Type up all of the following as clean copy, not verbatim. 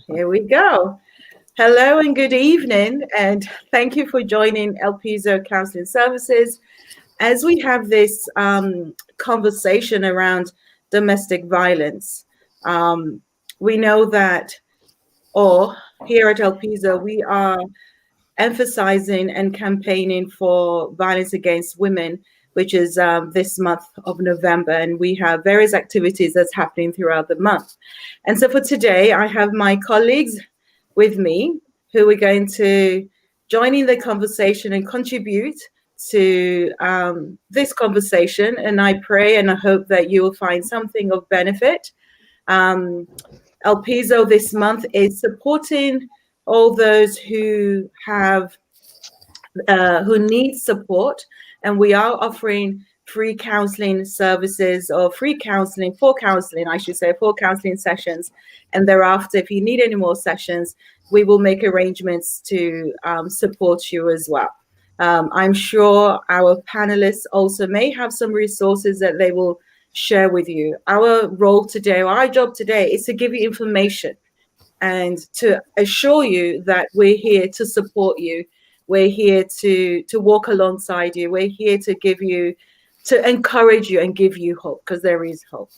Here we go. Hello and good evening, and thank you for joining El Piso Counseling Services as we have this conversation around domestic violence. We know that, or here at El Piso, we are emphasizing and campaigning for violence against women, which is this month of November. And we have various activities that's happening throughout the month. And so for today, I have my colleagues with me who are going to join in the conversation and contribute to this conversation. And I pray and I hope that you will find something of benefit. El Piso this month is supporting all those who have who need support, and we are offering free counseling services, or free counseling, I should say, for counseling sessions. And thereafter, if you need any more sessions, we will make arrangements to support you as well. I'm sure our panelists also may have some resources that they will share with you. Our role today, or our job today, is to give you information and to assure you that we're here to support you. We're here to walk alongside you. We're here to give you, to encourage you and give you hope, because there is hope.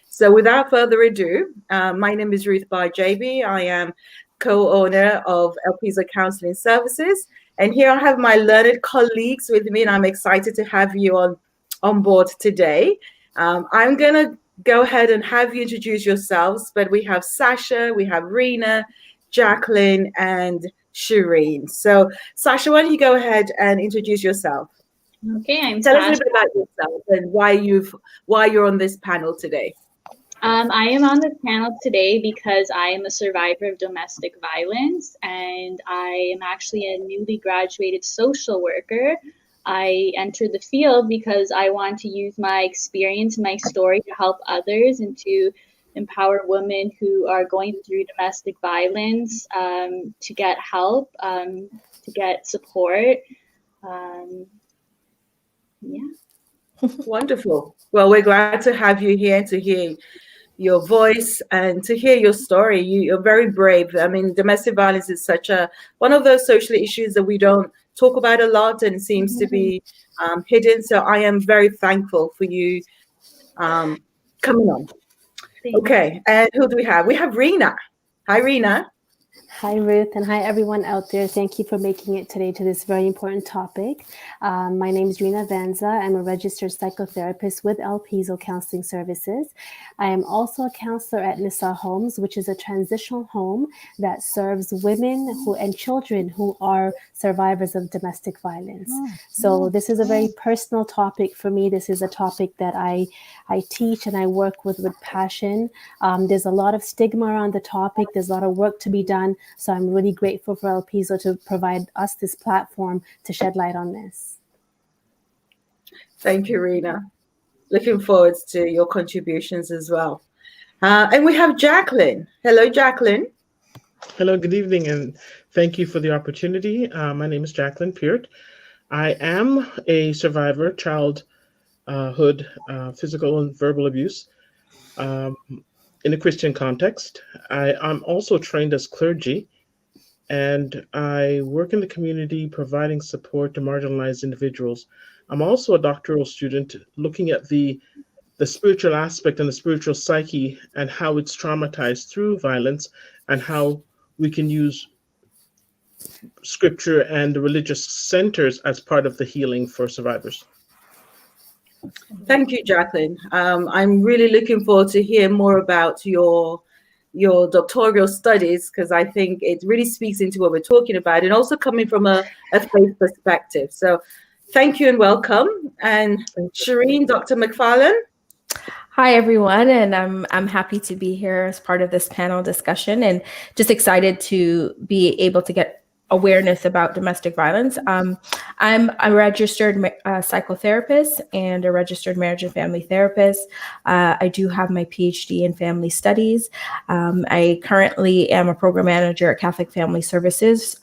So without further ado, my name is Ruth Bar-JB. I am co-owner of El Piso Counseling Services. And here I have my learned colleagues with me, and I'm excited to have you on board today. I'm going to go ahead and have you introduce yourselves, but we have Sasha, we have Rena, Jacqueline, and Shireen. So Sasha, why don't you go ahead and introduce yourself? Okay, I'm Tell Sasha. us a little bit about yourself and why you're on this panel today. I am on this panel today because I am a survivor of domestic violence, and I am actually a newly graduated social worker. I entered the field because I want to use my experience, my story, to help others and to empower women who are going through domestic violence to get help, to get support. Yeah. Wonderful. Well, we're glad to have you here to hear your voice and to hear your story. You're very brave. I mean, domestic violence is such one of those social issues that we don't talk about a lot and seems to be hidden. So I am very thankful for you coming on. Okay, and who do we have? We have Rena. Hi, Rena. Hi, Ruth, and hi, everyone out there. Thank you for making it today to this very important topic. My name is Rena Vanza. I'm a registered psychotherapist with El Piso Counseling Services. I am also a counselor at Nissa Homes, which is a transitional home that serves women and children who are survivors of domestic violence. So this is a very personal topic for me. This is a topic that I teach and I work with passion. There's a lot of stigma around the topic. There's a lot of work to be done. So I'm really grateful for El Piso to provide us this platform to shed light on this. Thank you, Rena. Looking forward to your contributions as well. And we have Jacqueline. Hello, Jacqueline. Hello, good evening, and thank you for the opportunity. My name is Jacqueline Peart. I am a survivor, childhood, physical and verbal abuse. In a Christian context. I'm also trained as clergy, and I work in the community providing support to marginalized individuals. I'm also a doctoral student looking at the spiritual aspect and the spiritual psyche and how it's traumatized through violence and how we can use scripture and the religious centers as part of the healing for survivors. Thank you, Jacqueline. I'm really looking forward to hear more about your doctoral studies, because I think it really speaks into what we're talking about, and also coming from a faith perspective. So thank you and welcome. And Shireen, Dr. McFarlane. Hi, everyone, and I'm happy to be here as part of this panel discussion, and just excited to be able to get awareness about domestic violence. I'm a registered psychotherapist and a registered marriage and family therapist. I do have my PhD in family studies. I currently am a program manager at Catholic Family Services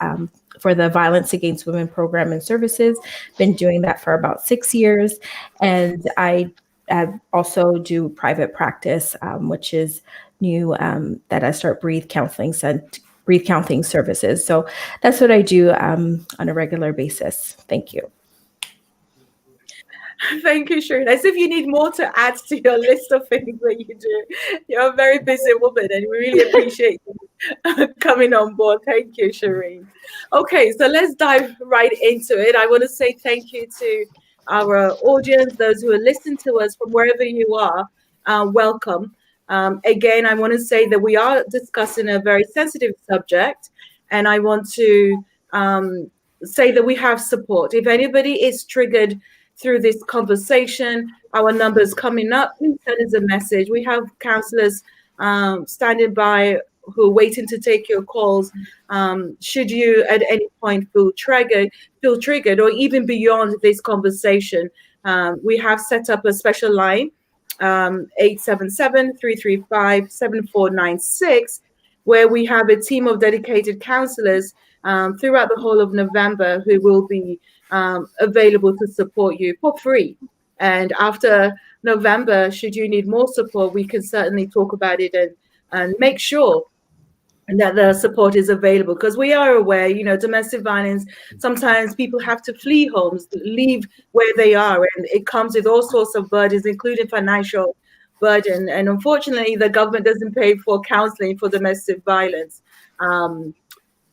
for the Violence Against Women program and services. Been doing that for about 6 years. And I also do private practice, which is that I start breathe counseling services. So that's what I do on a regular basis. Thank you. Thank you, Shireen. As if you need more to add to your list of things that you do. You're a very busy woman, and we really appreciate you coming on board. Thank you, Shireen. Okay, so let's dive right into it. I want to say thank you to our audience, those who are listening to us from wherever you are. Welcome. Again, I want to say that we are discussing a very sensitive subject, and I want to say that we have support. If anybody is triggered through this conversation, our numbers coming up, please send us a message. We have counselors standing by who are waiting to take your calls. Should you at any point feel triggered, or even beyond this conversation, we have set up a special line, 877-335-7496, where we have a team of dedicated counselors throughout the whole of November who will be available to support you for free. And after November, should you need more support, we can certainly talk about it and make sure that the support is available, because we are aware, domestic violence, sometimes people have to flee homes, leave where they are, and it comes with all sorts of burdens, including financial burden. And unfortunately, the government doesn't pay for counseling for domestic violence.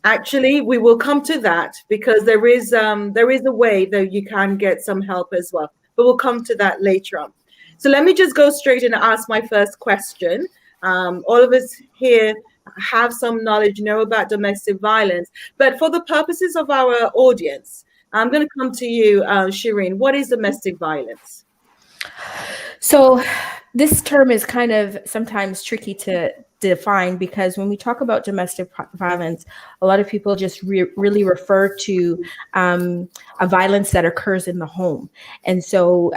Actually, we will come to that, because there is a way that you can get some help as well, but we'll come to that later on. So let me just go straight and ask my first question. All of us here have some knowledge, know about domestic violence, but for the purposes of our audience, I'm going to come to you, Shireen. What is domestic violence? So this term is kind of sometimes tricky to define, because when we talk about domestic violence, a lot of people just really refer to a violence that occurs in the home. And so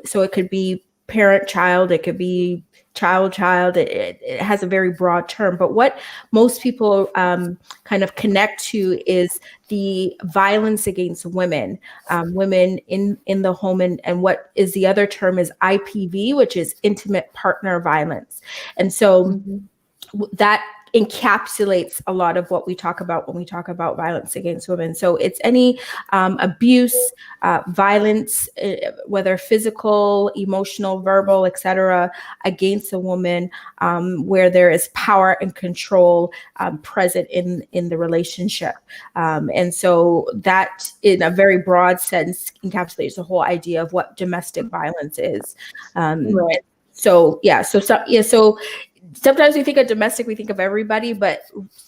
so it could be parent-child, it could be child-child, it has a very broad term. But what most people kind of connect to is the violence against women, women in the home. And what is the other term is IPV, which is intimate partner violence. And so that encapsulates a lot of what we talk about when we talk about violence against women. So it's any abuse, violence, whether physical, emotional, verbal, etc., against a woman, where there is power and control present in the relationship. And so that, in a very broad sense, encapsulates the whole idea of what domestic violence is. Right. So sometimes we think of domestic, we think of everybody, but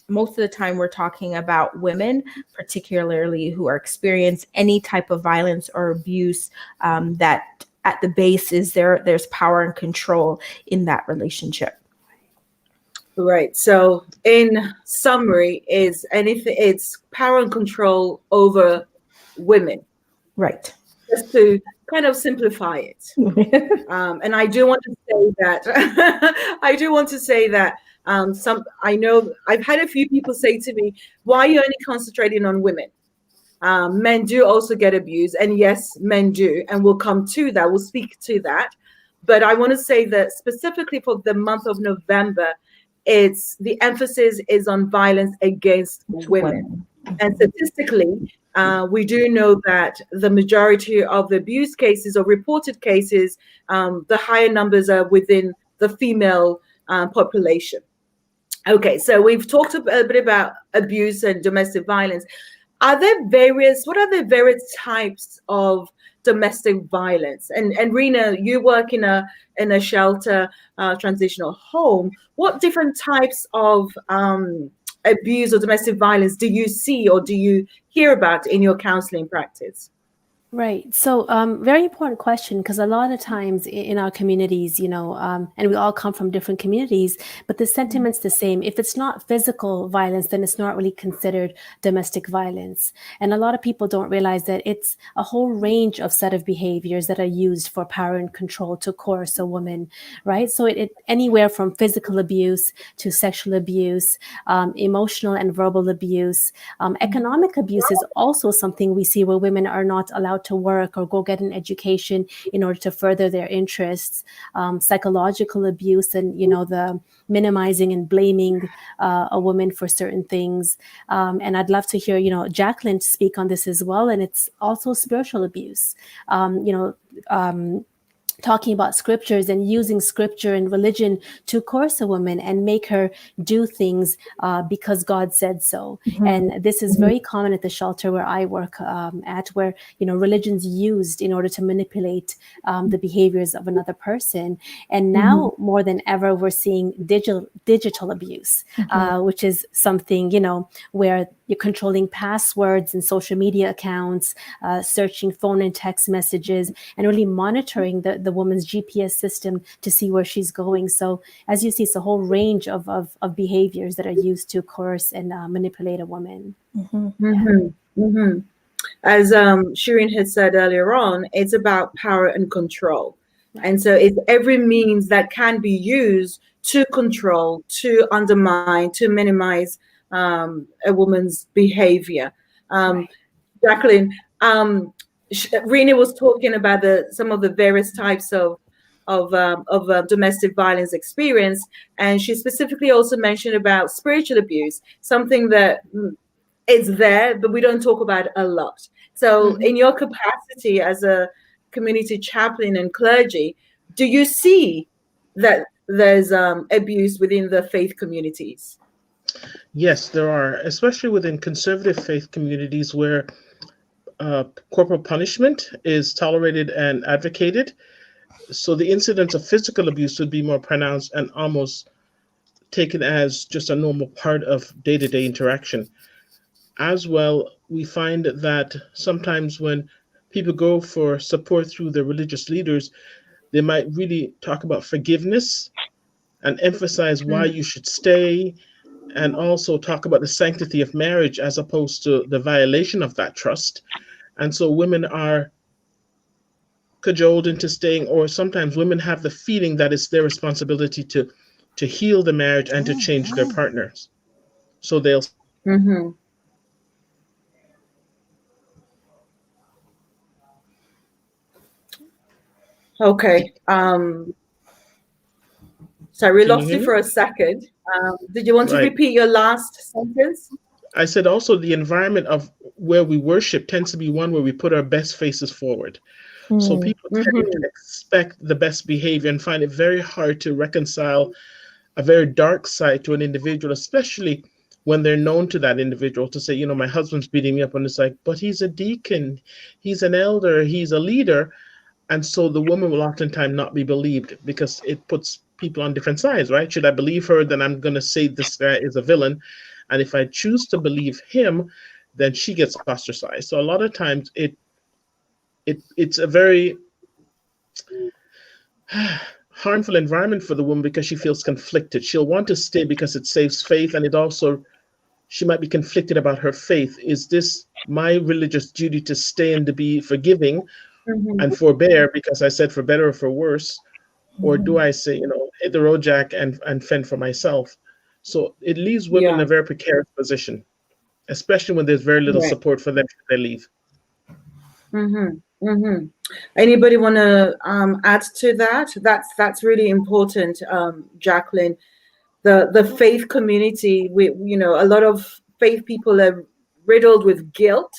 most of the time we're talking about women, particularly who are experiencing any type of violence or abuse, that at the base is there's power and control in that relationship. Right. So in summary, it's power and control over women. Right. Just to kind of simplify it. And I do want to say that I know I've had a few people say to me, why are you only concentrating on women? Men do also get abused. And yes, men do. And we'll come to that. We'll speak to that. But I want to say that specifically for the month of November, the emphasis is on violence against women. And statistically, we do know that the majority of the abuse cases or reported cases, the higher numbers are within the female population. Okay, so we've talked a bit about abuse and domestic violence. What are the various types of domestic violence? And Rena, you work in a shelter, transitional home. What different types of abuse or domestic violence do you see or do you hear about in your counseling practice? Right. So very important question, because a lot of times in our communities, and we all come from different communities, but the sentiment's the same. If it's not physical violence, then it's not really considered domestic violence. And a lot of people don't realize that it's a whole range of set of behaviors that are used for power and control to coerce a woman, right? So it anywhere from physical abuse to sexual abuse, emotional and verbal abuse. Economic abuse is also something we see where women are not allowed out to work or go get an education in order to further their interests. Psychological abuse and, the minimizing and blaming a woman for certain things. And I'd love to hear, Jacqueline speak on this as well. And it's also spiritual abuse. Talking about scriptures and using scripture and religion to coerce a woman and make her do things because God said so. Mm-hmm. And this is very common at the shelter where I work at, where, religion's used in order to manipulate the behaviors of another person. And now more than ever, we're seeing digital abuse, which is something, where you're controlling passwords and social media accounts, searching phone and text messages, and really monitoring the woman's GPS system to see where she's going. So as you see, it's a whole range of behaviors that are used to coerce and manipulate a woman. As Shireen had said earlier on, it's about power and control. Right. And so it's every means that can be used to control, to undermine, to minimize a woman's behavior. Right. Jacqueline, Rena was talking about some of the various types of domestic violence experience, and she specifically also mentioned about spiritual abuse, something that is there, but we don't talk about a lot. So in your capacity as a community chaplain and clergy, do you see that there's abuse within the faith communities? Yes, there are, especially within conservative faith communities where corporal punishment is tolerated and advocated. So the incidence of physical abuse would be more pronounced and almost taken as just a normal part of day-to-day interaction. As well, we find that sometimes when people go for support through their religious leaders, they might really talk about forgiveness and emphasize why you should stay, and also talk about the sanctity of marriage as opposed to the violation of that trust. And so women are cajoled into staying, or sometimes women have the feeling that it's their responsibility to heal the marriage and to change their partners. So they'll. Okay. Sorry, we lost you for a second. Did you want to repeat your last sentence? I said also the environment of where we worship tends to be one where we put our best faces forward. So people tend to expect the best behavior and find it very hard to reconcile a very dark side to an individual, especially when they're known to that individual, to say, my husband's beating me up, and it's like, but he's a deacon, he's an elder, he's a leader. And so the woman will oftentimes not be believed because it puts people on different sides, right? Should I believe her? Then I'm going to say this guy is a villain. And if I choose to believe him, then she gets ostracized. So a lot of times it's a very harmful environment for the woman because she feels conflicted. She'll want to stay because it saves faith, and it also, she might be conflicted about her faith. Is this my religious duty to stay and to be forgiving and forbear because I said for better or for worse? Or do I say, hit the road, Jack, and fend for myself? So it leaves women in a very precarious position, especially when there's very little support for them if they leave. Anybody want to add to that? That's really important, Jacqueline. The faith community, a lot of faith people are riddled with guilt,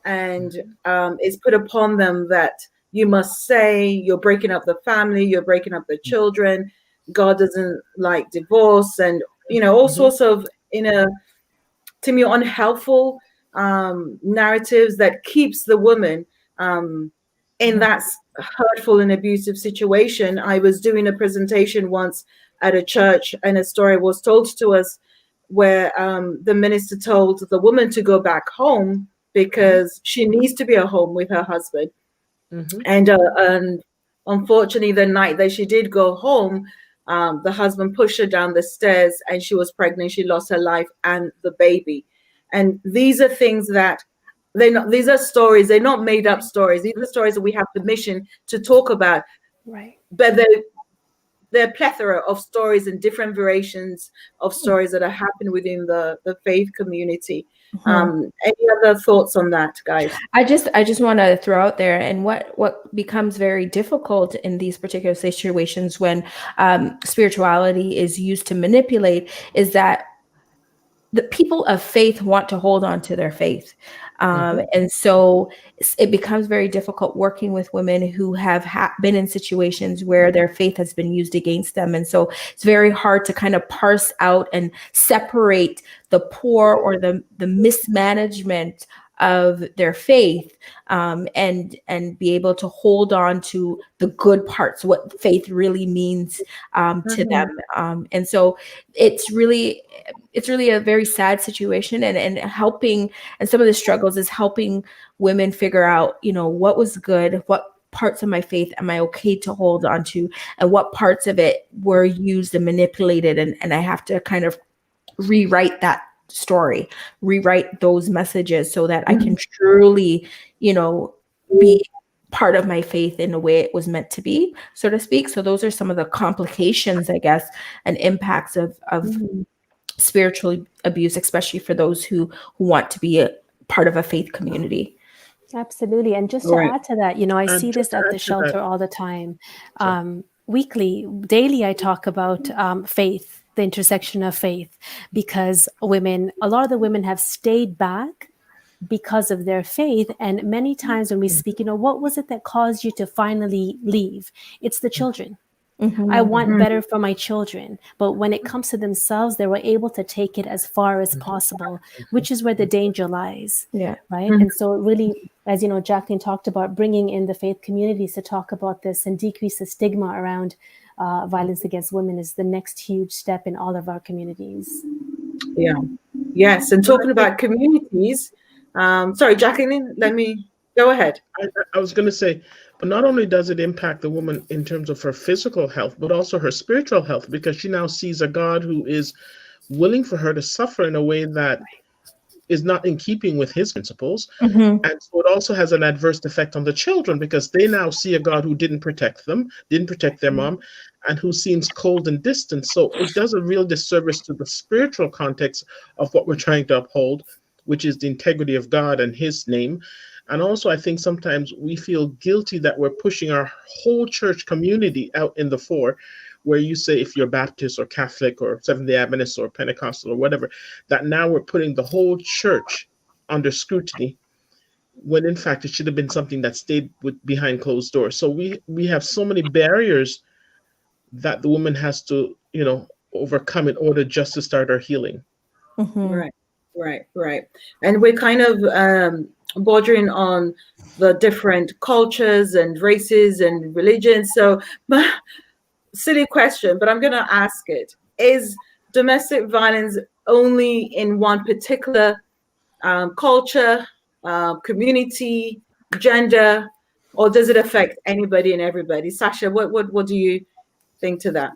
and it's put upon them that you must say you're breaking up the family, you're breaking up the children. God doesn't like divorce, and all sorts of to me unhelpful narratives that keeps the woman in that hurtful and abusive situation. I was doing a presentation once at a church, and a story was told to us where the minister told the woman to go back home because she needs to be at home with her husband. And unfortunately, the night that she did go home, the husband pushed her down the stairs and she was pregnant. She lost her life and the baby. And these are things that these are stories. They're not made up stories. These are stories that we have permission to talk about. Right. But there are plethora of stories and different variations of stories that are happening within the faith community. Any other thoughts on that, guys? I just want to throw out there, and what becomes very difficult in these particular situations when spirituality is used to manipulate is that the people of faith want to hold on to their faith. And so it becomes very difficult working with women who have been in situations where their faith has been used against them. And so it's very hard to kind of parse out and separate the poor or the mismanagement of their faith, and be able to hold on to the good parts, what faith really means to them. And so it's really a very sad situation, and helping, and some of the struggles is helping women figure out, what was good, what parts of my faith am I okay to hold on to, and what parts of it were used and manipulated, and I have to kind of rewrite that story, rewrite those messages so that I can truly, be part of my faith in the way it was meant to be, so to speak. So those are some of the complications, I guess, and impacts of spiritual abuse, especially for those who want to be a part of a faith community. Absolutely. And just to add to that, I see this at the shelter all the time. Weekly, daily, I talk about faith, the intersection of faith, because a lot of the women have stayed back because of their faith. And many times when we speak, what was it that caused you to finally leave? It's the children. I want better for my children. But when it comes to themselves, they were able to take it as far as possible, which is where the danger lies. Yeah. Right. And so really, as Jacqueline talked about, bringing in the faith communities to talk about this and decrease the stigma around violence against women is the next huge step in all of our communities. Yeah. Yes. And talking about communities, sorry, Jacqueline, let me go ahead. I was going to say, but not only does it impact the woman in terms of her physical health, but also her spiritual health, because she now sees a God who is willing for her to suffer in a way that is not in keeping with his principles. And so it also has an adverse effect on the children, because they now see a God who didn't protect them, didn't protect their mom, and who seems cold and distant. So it does a real disservice to the spiritual context of what we're trying to uphold, which is the integrity of God and his name. And also, I think sometimes we feel guilty that we're pushing our whole church community out in the fore, where you say if you're Baptist or Catholic or Seventh-day Adventist or Pentecostal or whatever, that now we're putting the whole church under scrutiny, when in fact it should have been something that stayed behind closed doors. So we have so many barriers that the woman has to, overcome in order just to start our healing. Right. And we're kind of bordering on the different cultures and races and religions. So, silly question, but I'm going to ask it. Is domestic violence only in one particular culture, community, gender, or does it affect anybody and everybody? Sasha, what do you think to that?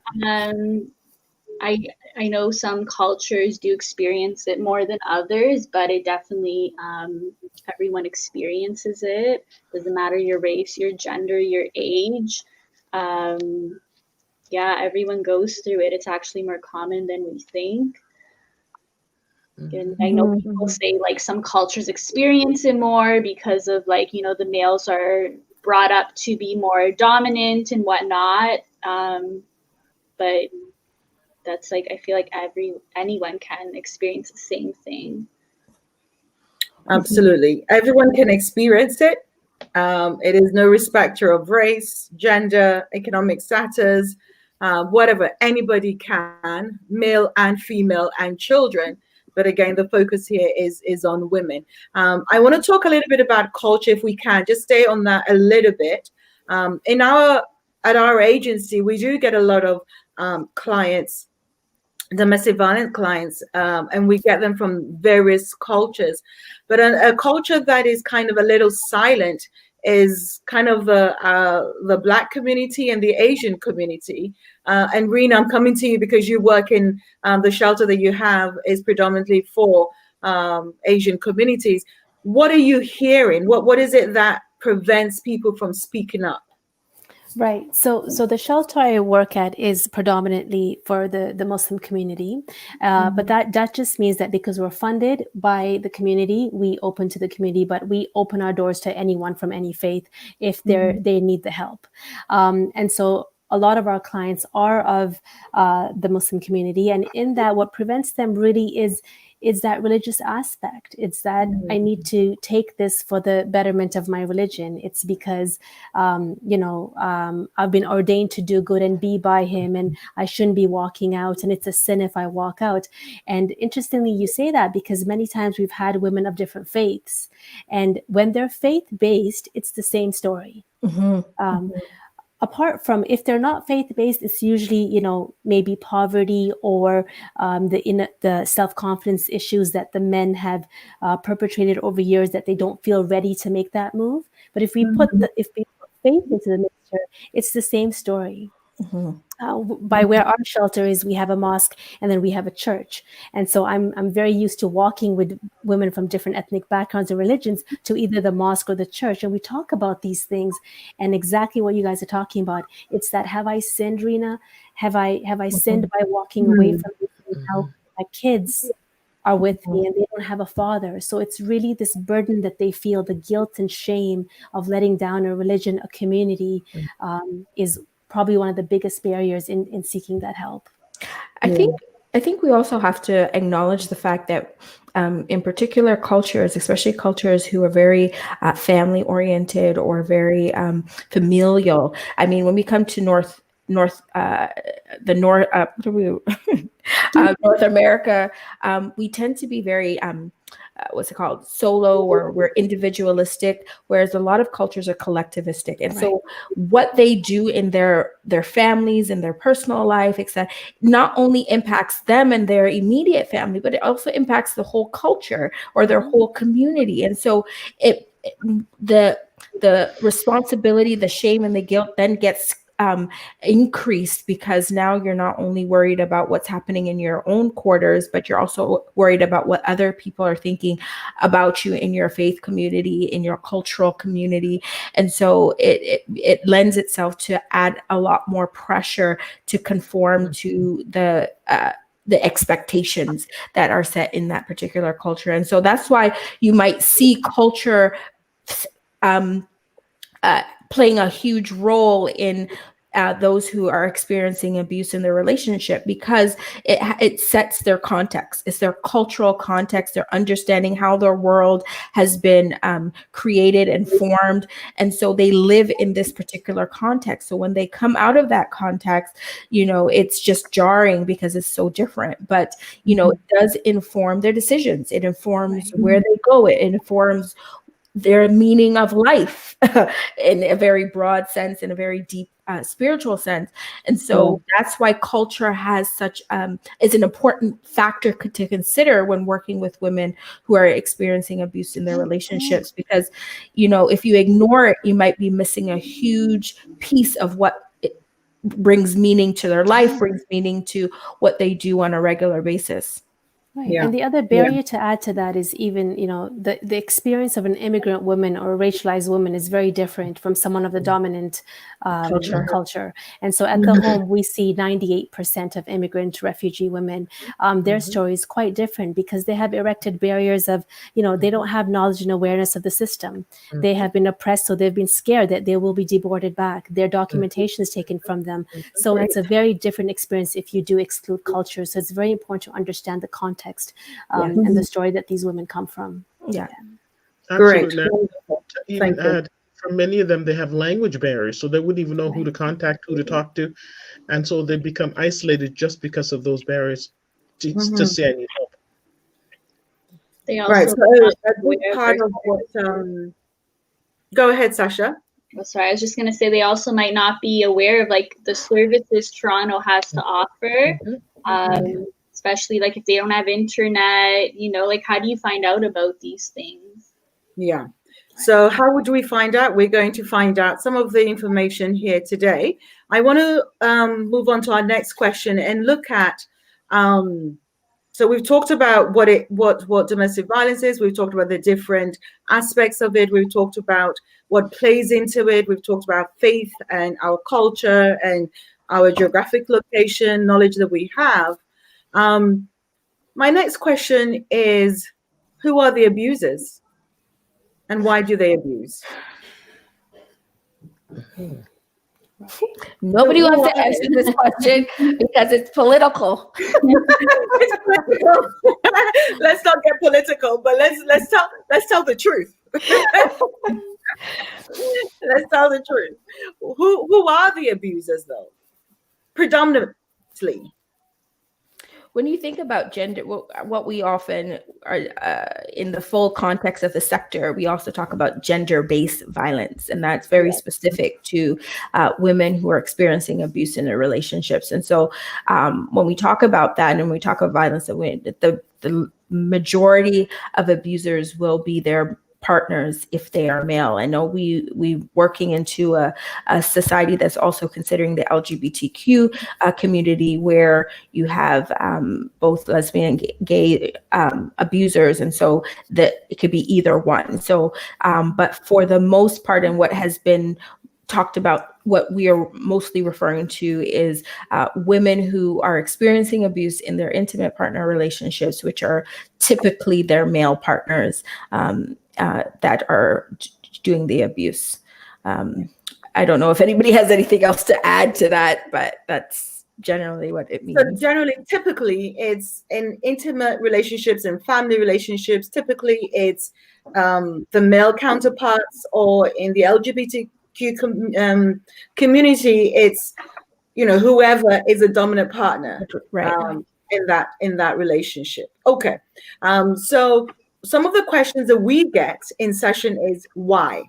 I know some cultures do experience it more than others, but it definitely, everyone experiences it. Doesn't matter your race, your gender, your age. Everyone goes through it. It's actually more common than we think. And I know people say like some cultures experience it more because of the males are brought up to be more dominant and whatnot. But that's I feel like anyone can experience the same thing. Absolutely. Everyone can experience it. It is no respecter of race, gender, economic status, whatever. Anybody can, male and female and children. But again, the focus here is on women. I want to talk a little bit about culture, if we can, just stay on that a little bit. At our agency, we do get a lot of clients, domestic violence clients, and we get them from various cultures. But a culture that is kind of a little silent is kind of the Black community and the Asian community. And Rena, I'm coming to you because you work in the shelter that you have is predominantly for Asian communities. What are you hearing? What is it that prevents people from speaking up? Right. So the shelter I work at is predominantly for the Muslim community, but that just means that because we're funded by the community, we open to the community, but we open our doors to anyone from any faith if they need the help. And so a lot of our clients are of the Muslim community, and in that, what prevents them really is that religious aspect. It's that I need to take this for the betterment of my religion. It's because, I've been ordained to do good and be by him, and I shouldn't be walking out, and it's a sin if I walk out. And interestingly, you say that because many times we've had women of different faiths, and when they're faith-based, it's the same story. Apart from, if they're not faith-based, it's usually, maybe poverty or the self-confidence issues that the men have perpetrated over years that they don't feel ready to make that move. But if we put faith into the mixture, it's the same story. By where our shelter is, we have a mosque and then we have a church. And so I'm very used to walking with women from different ethnic backgrounds and religions to either the mosque or the church. And we talk about these things and exactly what you guys are talking about. It's that, have I sinned, Rena? Have I sinned by walking away from you? Now my kids are with me and they don't have a father. So it's really this burden that they feel, the guilt and shame of letting down a religion, a community, is probably one of the biggest barriers in seeking that help. I think we also have to acknowledge the fact that in particular cultures, especially cultures who are very family oriented or very familial. I mean, when we come to North America, we tend to be very solo, or we're individualistic, whereas a lot of cultures are collectivistic. And so what they do in their families and their personal life, etc., not only impacts them and their immediate family, but it also impacts the whole culture or their whole community. And so the responsibility, the shame, and the guilt then gets increased, because now you're not only worried about what's happening in your own quarters, but you're also worried about what other people are thinking about you in your faith community, in your cultural community. And so it lends itself to add a lot more pressure to conform to the expectations that are set in that particular culture. And so that's why you might see culture playing a huge role in those who are experiencing abuse in their relationship, because it sets their context. It's their cultural context, their understanding how their world has been created and formed. And so they live in this particular context. So when they come out of that context, it's just jarring because it's so different. But, it does inform their decisions. It informs where they go. It informs their meaning of life in a very broad sense, in a very deep spiritual sense. And so that's why culture has is an important factor to consider when working with women who are experiencing abuse in their relationships, because, if you ignore it, you might be missing a huge piece of what brings meaning to their life, brings meaning to what they do on a regular basis. Right. Yeah. And the other barrier to add to that is even, the experience of an immigrant woman or a racialized woman is very different from someone of the dominant culture. And so at the home, we see 98% of immigrant refugee women. Their story is quite different because they have erected barriers of, they don't have knowledge and awareness of the system. They have been oppressed, so they've been scared that they will be deported back. Their documentation is taken from them. So it's a very different experience if you do exclude culture. So it's very important to understand the context and the story that these women come from. Yeah. Absolutely. To even add, for many of them, they have language barriers, so they wouldn't even know who to contact, who to talk to. And so they become isolated just because of those barriers to say I need help. They also a big part of what go ahead, Sasha. Oh, sorry, I was just going to say they also might not be aware of the services Toronto has to offer. Especially if they don't have internet, how do you find out about these things? Yeah. So how would we find out? We're going to find out some of the information here today. I want to move on to our next question and look at, so we've talked about what domestic violence is. We've talked about the different aspects of it. We've talked about what plays into it. We've talked about faith and our culture and our geographic location, knowledge that we have. My next question is, who are the abusers and why do they abuse? Nobody wants to answer this question because it's political. Let's not get political, but let's tell the truth. Let's tell the truth. Who are the abusers, though? Predominantly. When you think about gender, what we often are in the full context of the sector, we also talk about gender-based violence, and that's very specific to women who are experiencing abuse in their relationships. And so, when we talk about that, and when we talk about violence, the majority of abusers will be their partners if they are male. I know we working into a society that's also considering the LGBTQ community, where you have both lesbian and gay abusers, and so that it could be either one. So, but for the most part, and what has been talked about, what we are mostly referring to is women who are experiencing abuse in their intimate partner relationships, which are typically their male partners that are doing the abuse. I don't know if anybody has anything else to add to that, but that's generally what it means. So generally, typically, it's in intimate relationships and family relationships. Typically, it's the male counterparts, or in the LGBTQ community, it's whoever is a dominant partner, right? In that relationship. Okay, so some of the questions that we get in session is why?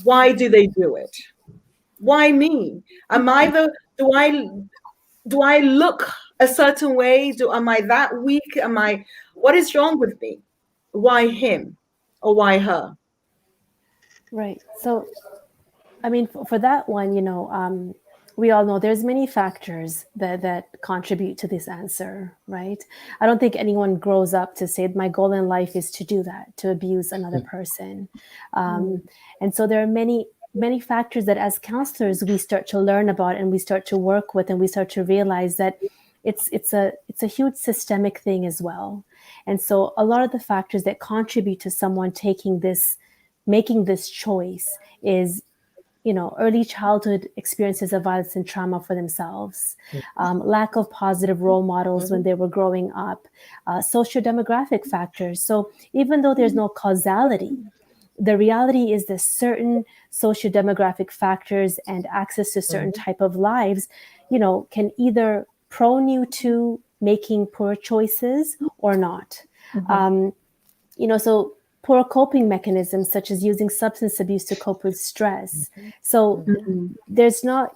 Why do they do it? Why me? Am I do I look a certain way? Am I that weak? What is wrong with me? Why him or why her? Right. So, I mean, for that one, we all know there's many factors that contribute to this answer, right? I don't think anyone grows up to say my goal in life is to do that, to abuse another person. And so there are many factors that as counselors we start to learn about, and we start to work with, and we start to realize that it's a huge systemic thing as well. And so a lot of the factors that contribute to someone making this choice is early childhood experiences of violence and trauma for themselves, lack of positive role models when they were growing up, socio-demographic factors. So even though there's no causality, the reality is that certain socio-demographic factors and access to certain type of lives, can either prone you to making poor choices or not. So poor coping mechanisms, such as using substance abuse to cope with stress. So there's not,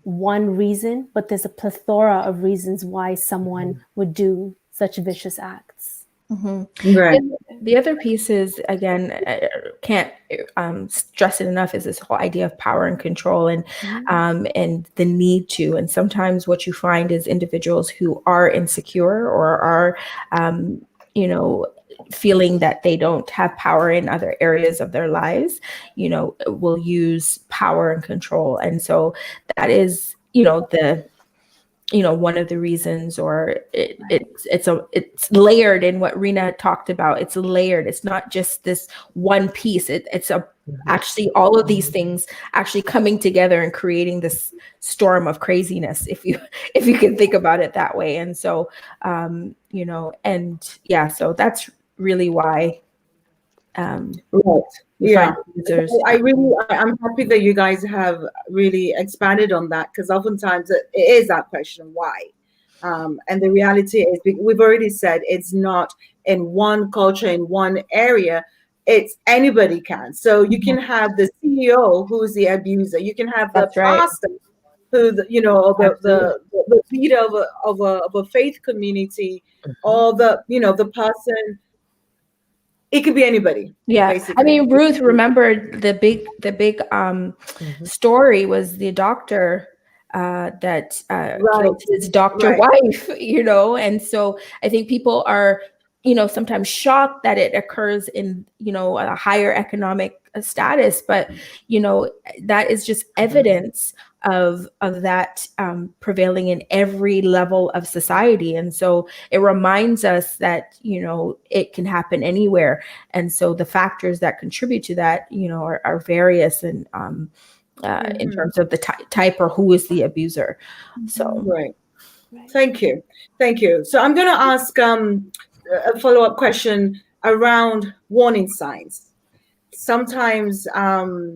one reason, but there's a plethora of reasons why someone would do such vicious acts. Right. The other piece is, again, I can't stress it enough, is this whole idea of power and control, and the need to. And sometimes what you find is individuals who are insecure or are, feeling that they don't have power in other areas of their lives, will use power and control. And so that is, one of the reasons, or it's layered in what Rena talked about. It's layered. It's not just this one piece. It's actually all of these things actually coming together and creating this storm of craziness, if you can think about it that way. And so, so that's really why. Right. Yeah. I'm happy that you guys have really expanded on that, because oftentimes it is that question, why? And the reality is, we've already said, it's not in one culture, in one area. It's anybody can. So you can have the CEO who's the abuser. You can have the pastor who, the leader of a faith community, or the person. It could be anybody. Yeah, basically. I mean, Ruth, remember the big story was the doctor that killed his doctor wife, and so I think people are sometimes shocked that it occurs in, a higher economic status, but, that is just evidence of that prevailing in every level of society. And so it reminds us that, it can happen anywhere. And so the factors that contribute to that, are various and in terms of the type or who is the abuser. So, Right. Thank you. So I'm going to ask a follow-up question around warning signs. Sometimes, are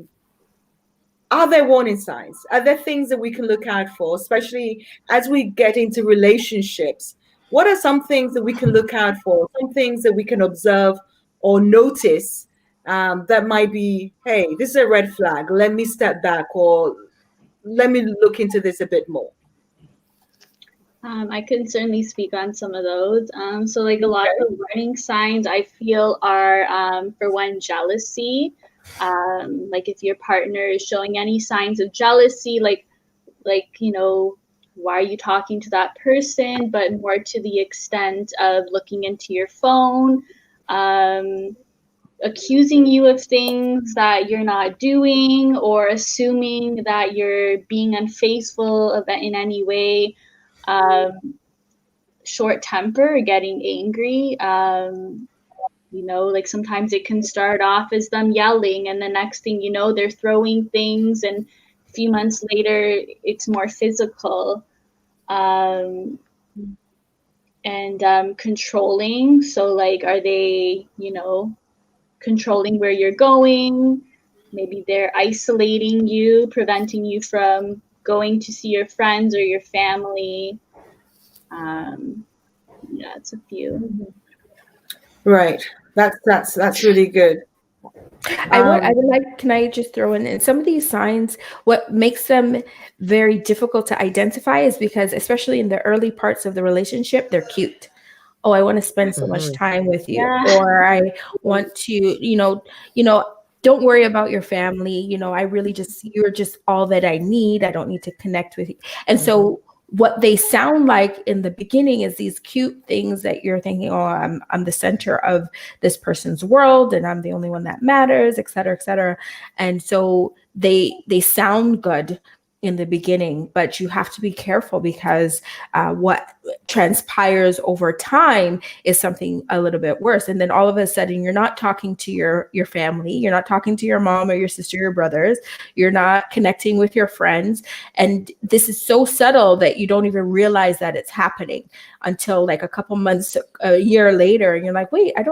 there warning signs? Are there things that we can look out for, especially as we get into relationships? What are some things that we can look out for? Some things that we can observe or notice that might be, hey, this is a red flag. Let me step back, or let me look into this a bit more. I can certainly speak on some of those. So like a lot of the warning signs I feel are, for one, jealousy. Like if your partner is showing any signs of jealousy, like, why are you talking to that person? But more to the extent of looking into your phone, accusing you of things that you're not doing, or assuming that you're being unfaithful in any way. Short temper, getting angry. Like sometimes it can start off as them yelling, and the next thing you know, they're throwing things, and a few months later, it's more physical. And controlling. So like, are they, controlling where you're going? Maybe they're isolating you, preventing you from going to see your friends or your family. It's a few. Right. That's really good. I would like, can I just throw in some of these signs, what makes them very difficult to identify is because, especially in the early parts of the relationship, they're cute. Oh, I want to spend so much time with you. Yeah. Or I want to, don't worry about your family. I really you're just all that I need. I don't need to connect with you. And so what they sound like in the beginning is these cute things that you're thinking, oh, I'm the center of this person's world and I'm the only one that matters, et cetera, et cetera. And so they sound good in the beginning, but you have to be careful because what transpires over time is something a little bit worse. And then all of a sudden, you're not talking to your family, you're not talking to your mom or your sister, your brothers, you're not connecting with your friends. And this is so subtle that you don't even realize that it's happening until like a couple months, a year later. And you're like, wait, I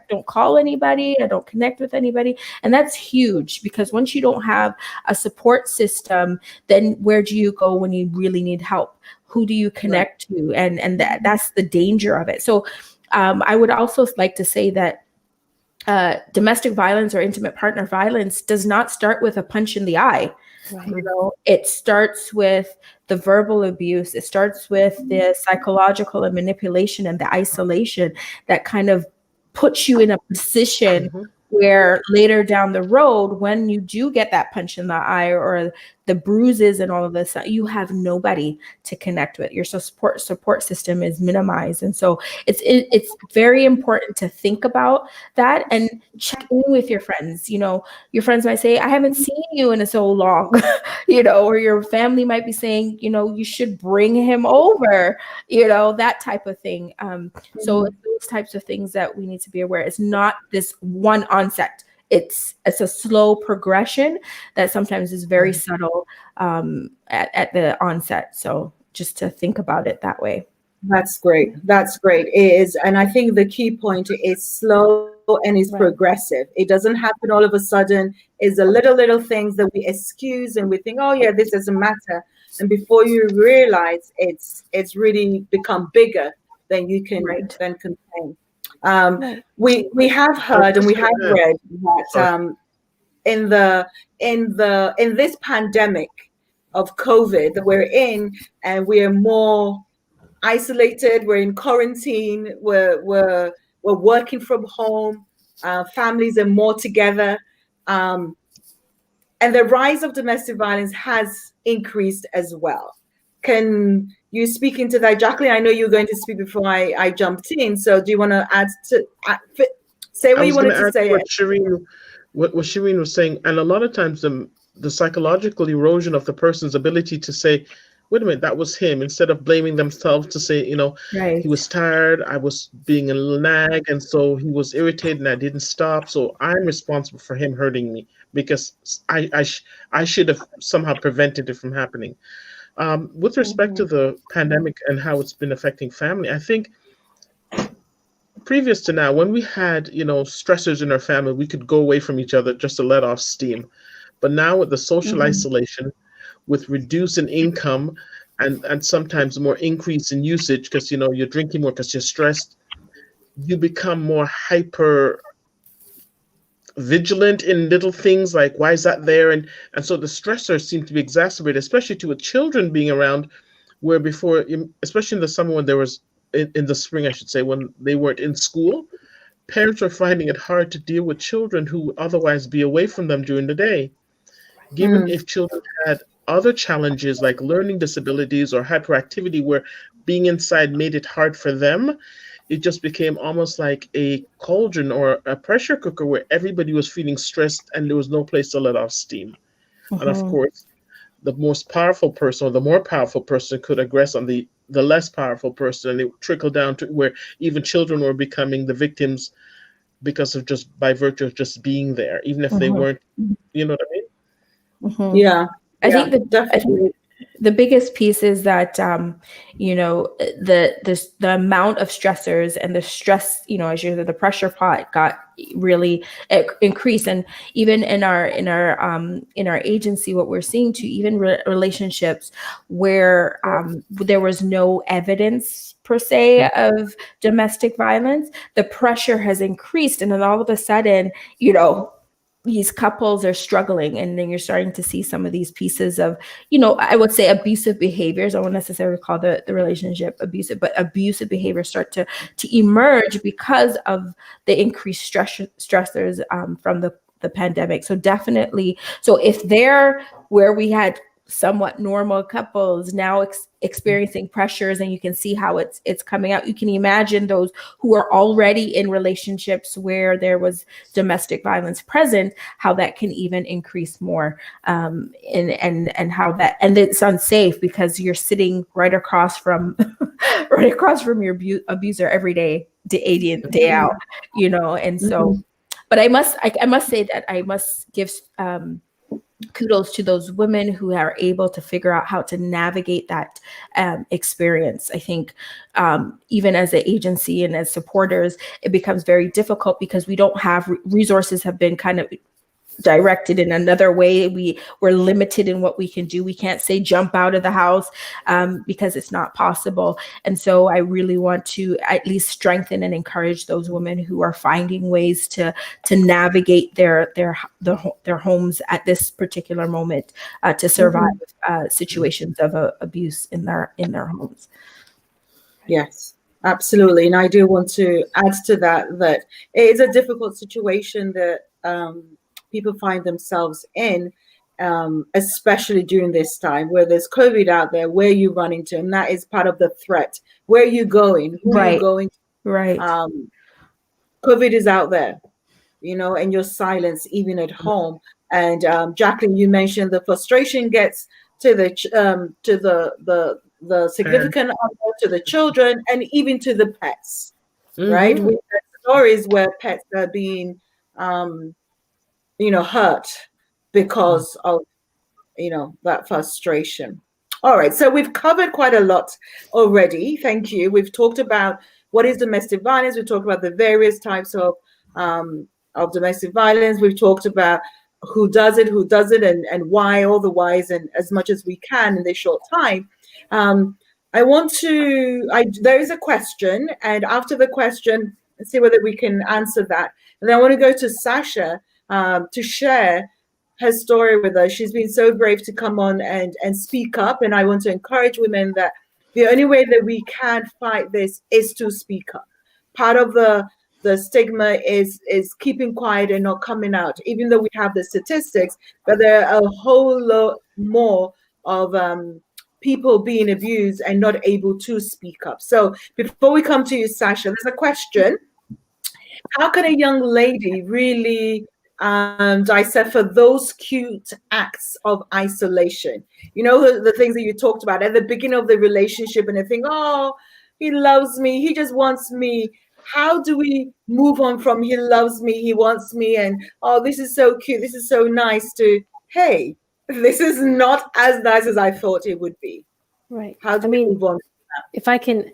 don't call anybody, I don't connect with anybody. And that's huge because once you don't have a support system, then where do you go when you really need help? Who do you connect to? And that's the danger of it. So I would also like to say that domestic violence or intimate partner violence does not start with a punch in the eye. Right. It starts with the verbal abuse. It starts with the psychological and manipulation and the isolation that kind of puts you in a position where later down the road, when you do get that punch in the eye or the bruises and all of this, you have nobody to connect with. Your support system is minimized. And so it's very important to think about that and check in with your friends. Your friends might say, I haven't seen you in so long, or your family might be saying, you should bring him over, that type of thing. So those types of things that we need to be aware. It's not this one onset. It's a slow progression that sometimes is very subtle at the onset. So just to think about it that way. That's great. It is. And I think the key point is slow and is progressive. It doesn't happen all of a sudden. It's the little things that we excuse and we think, oh yeah, this doesn't matter. And before you realize it's really become bigger than you can then contain. We have heard and we have read that in this pandemic of COVID that we're in, and we are more isolated, we're in quarantine, we're working from home, families are more together, and the rise of domestic violence has increased as well. Can you speak into that. Jacqueline, I know you were going to speak before I jumped in. So do you want to say I what you was going wanted to to add say? what Shireen was saying, and a lot of times the psychological erosion of the person's ability to say, wait a minute, that was him, instead of blaming themselves to say, Right. he was tired, I was being a little nag, and so he was irritated and I didn't stop. So I'm responsible for him hurting me because I should have somehow prevented it from happening. With respect to the pandemic and how it's been affecting family, I think previous to now, when we had, stressors in our family, we could go away from each other just to let off steam. But now with the social isolation, with reducing income and sometimes more increase in usage because, you're drinking more because you're stressed, you become more hyper vigilant in little things like, why is that there? And so the stressors seem to be exacerbated, especially with children being around, where before, especially in the summer when there was, in the spring, I should say, when they weren't in school, parents are finding it hard to deal with children who would otherwise be away from them during the day. Given if children had other challenges like learning disabilities or hyperactivity where being inside made it hard for them, it just became almost like a cauldron or a pressure cooker where everybody was feeling stressed and there was no place to let off steam. And of course, the most powerful person or the more powerful person could aggress on the less powerful person, and it trickled down to where even children were becoming the victims because of just by virtue of just being there, even if they weren't, you know what I mean? Yeah. I think definitely. The biggest piece is that the amount of stressors and the stress, as the pressure pot got really increased, and even in our agency, what we're seeing too, even relationships where there was no evidence per se of domestic violence, the pressure has increased, and then all of a sudden, these couples are struggling, and then you're starting to see some of these pieces of, I would say abusive behaviors. I won't necessarily call the relationship abusive, but abusive behaviors start to emerge because of the increased stressors from the pandemic. So definitely, so if they're where we had somewhat normal couples now experiencing pressures, and you can see how it's coming out. You can imagine those who are already in relationships where there was domestic violence present, how that can even increase more, and how that, and it's unsafe because you're sitting right across from your abuser every day, day in, day out, and so. But I must say that I must give kudos to those women who are able to figure out how to navigate that experience. I think even as an agency and as supporters, it becomes very difficult because we don't have resources have been kind of directed in another way. We're limited in what we can do. We can't say jump out of the house because it's not possible. And so I really want to at least strengthen and encourage those women who are finding ways to navigate their homes at this particular moment to survive situations of abuse in their homes. Yes, absolutely. And I do want to add to that it is a difficult situation that people find themselves in, especially during this time where there's COVID out there. Where you run into, and that is part of the threat. Where are you going? Who are you going to? Right. COVID is out there, and your silence even at home. And Jacqueline, you mentioned the frustration gets to the significant other, to the children, and even to the pets. Right? We've had stories where pets are being hurt because of, that frustration. All right. So we've covered quite a lot already. Thank you. We've talked about what is domestic violence. We've talked about the various types of domestic violence. We've talked about who does it, who doesn't, and why, all the whys, and as much as we can in this short time. There is a question, and after the question, let's see whether we can answer that. And then I want to go to Sasha to share her story with us. She's been so brave to come on and speak up. And I want to encourage women that the only way that we can fight this is to speak up. Part of the stigma is keeping quiet and not coming out, even though we have the statistics, but there are a whole lot more of people being abused and not able to speak up. So before we come to you, Sasha, there's a question. How can a young lady really decipher those cute acts of isolation? You know, the things that you talked about at the beginning of the relationship, and they think, oh, he loves me, he just wants me. How do we move on from he loves me, he wants me, and oh, this is so cute, this is so nice, to, hey, this is not as nice as I thought it would be? Right. How do we move on? If I can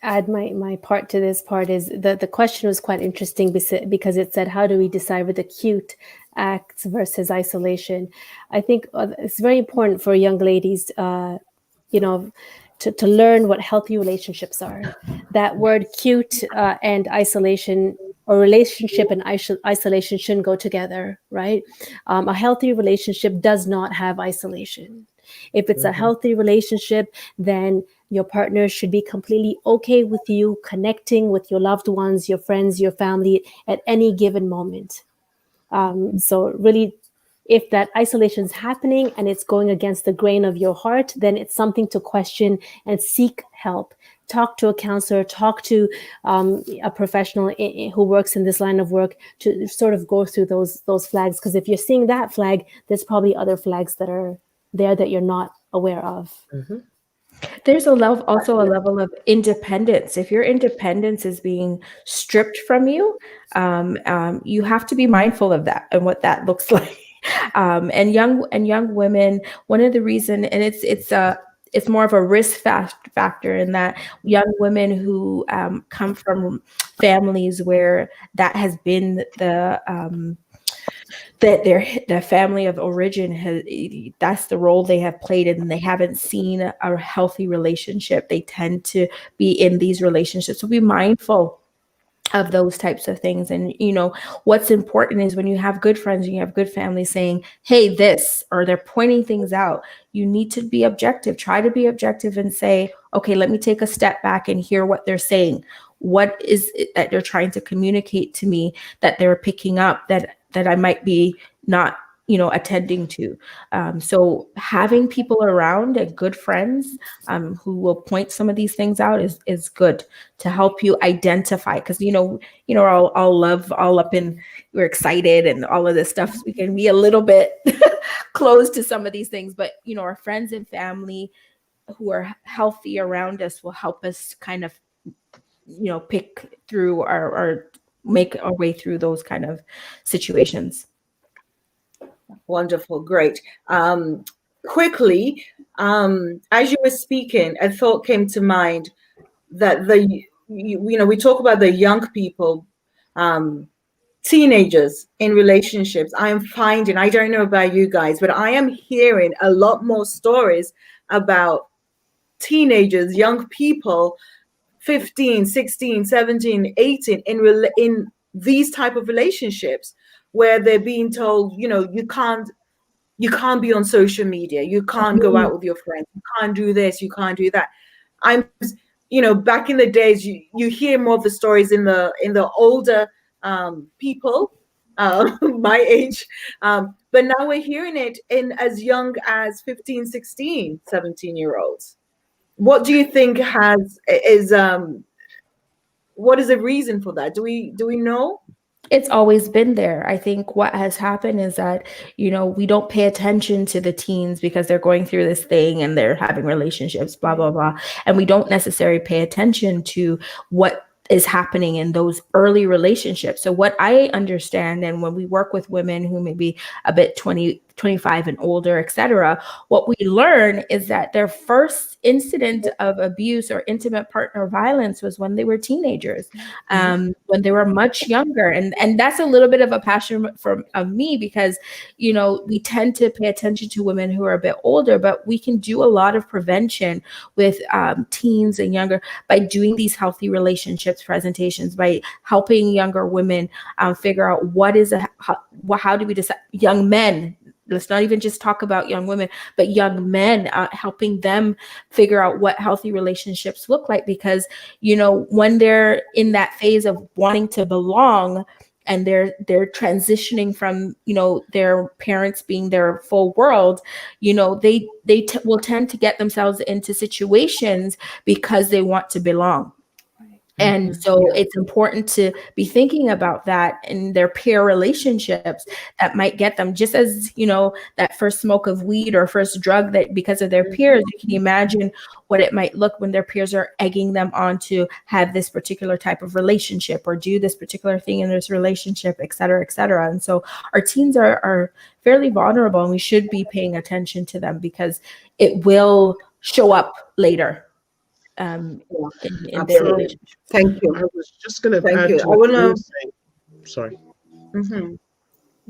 add my part to this part, is the question was quite interesting because it said, how do we decipher the cute acts versus isolation? I think it's very important for young ladies, you know, to learn what healthy relationships are. That word cute and isolation, or relationship and isolation, shouldn't go together, right? A healthy relationship does not have isolation. If it's a healthy relationship, then your partner should be completely okay with you connecting with your loved ones, your friends, your family at any given moment. So really, if that isolation is happening and it's going against the grain of your heart, then it's something to question and seek help. Talk to a counselor, talk to a professional who works in this line of work to sort of go through those flags. Because if you're seeing that flag, there's probably other flags that are there that you're not aware of. Mm-hmm. There's also a level of independence. If your independence is being stripped from you, you have to be mindful of that and what that looks like. And young women, one of the reason, and it's more of a risk factor in that young women who come from families where that has been that their family of origin that's the role they have played, and they haven't seen a healthy relationship, they tend to be in these relationships. So be mindful of those types of things. And you know, what's important is when you have good friends and you have good family saying, hey, this, or they're pointing things out, you need to be objective. Try to be objective and say, okay, let me take a step back and hear what they're saying. What is it that they're trying to communicate to me that they're picking up that I might be not, attending to. So having people around and good friends who will point some of these things out is good to help you identify. Because all up in, we're excited and all of this stuff. So we can be a little bit closed to some of these things, but our friends and family who are healthy around us will help us kind of pick through or make our way through those kind of situations. Wonderful. Great. Quickly, as you were speaking, a thought came to mind that we talk about the young people, teenagers in relationships. I am finding, I don't know about you guys, but I am hearing a lot more stories about teenagers, young people, 15, 16, 17, 18 in these type of relationships where they're being told, you can't be on social media, you can't go out with your friends, you can't do this, you can't do that. Back in the days, you hear more of the stories in the older people my age, but now we're hearing it in as young as 15, 16, 17-year-olds. What do you think what is the reason for that? Do we know? It's always been there. I think what has happened is that, we don't pay attention to the teens because they're going through this thing and they're having relationships, blah, blah, blah. And we don't necessarily pay attention to what is happening in those early relationships. So what I understand, and when we work with women who may be a bit 20, 25 and older, etc., what we learn is that their first incident of abuse or intimate partner violence was when they were teenagers, when they were much younger. And that's a little bit of a passion of me because, we tend to pay attention to women who are a bit older, but we can do a lot of prevention with teens and younger by doing these healthy relationships presentations, by helping younger women figure out how do we decide, young men. Let's not even just talk about young women, but young men, helping them figure out what healthy relationships look like. Because, when they're in that phase of wanting to belong and they're transitioning from, their parents being their full world, will tend to get themselves into situations because they want to belong. And so it's important to be thinking about that in their peer relationships that might get them, just as, that first smoke of weed or first drug, that because of their peers, you can imagine what it might look when their peers are egging them on to have this particular type of relationship or do this particular thing in this relationship, et cetera, et cetera. And so our teens are fairly vulnerable, and we should be paying attention to them because it will show up later. In their relationship. Thank you. I was just going to add you. to what you were saying. Sorry. Mm-hmm.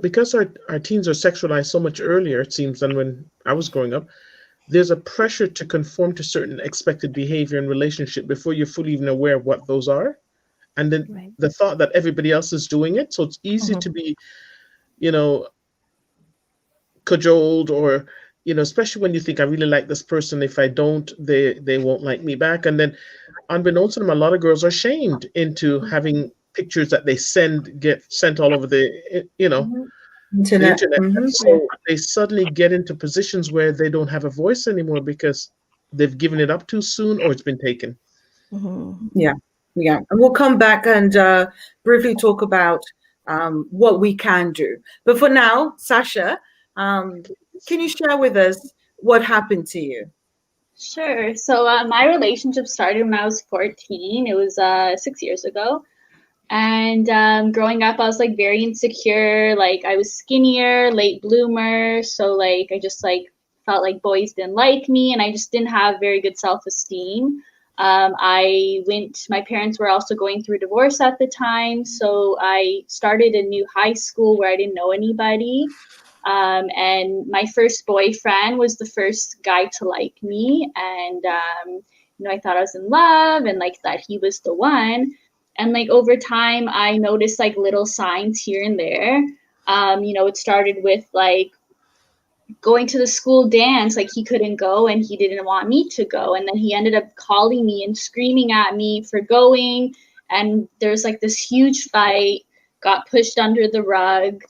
Because our teens are sexualized so much earlier, it seems, than when I was growing up, there's a pressure to conform to certain expected behavior in relationship before you're fully even aware of what those are. And then the thought that everybody else is doing it. So it's easy to be, cajoled, or especially when you think, I really like this person. If I don't, they won't like me back. And then unbeknownst to them, a lot of girls are shamed into having pictures that they get sent all over the, Internet. the internet. So they suddenly get into positions where they don't have a voice anymore because they've given it up too soon, or it's been taken. Yeah. And we'll come back and briefly talk about what we can do. But for now, Sasha, can you share with us what happened to you? Sure. So my relationship started when I was 14. It was 6 years ago. And growing up, I was like very insecure. Like I was skinnier, late bloomer. So like I just like felt like boys didn't like me, and I just didn't have very good self-esteem. My parents were also going through divorce at the time. So I started a new high school where I didn't know anybody. And my first boyfriend was the first guy to like me. And, I thought I was in love and like that he was the one. And like over time, I noticed like little signs here and there. It started with like going to the school dance, like he couldn't go and he didn't want me to go. And then he ended up calling me and screaming at me for going. And there's like this huge fight, got pushed under the rug.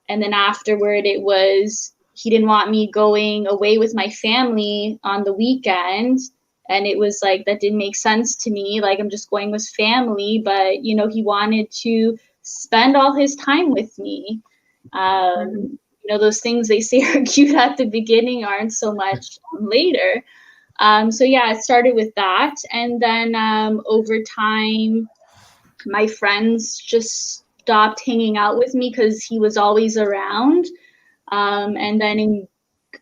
And then afterward, it was he didn't want me going away with my family on the weekend. And it was like, that didn't make sense to me. Like, I'm just going with family. But, he wanted to spend all his time with me. Those things they say are cute at the beginning aren't so much later. So yeah, it started with that. And then over time, my friends just stopped hanging out with me because he was always around. And then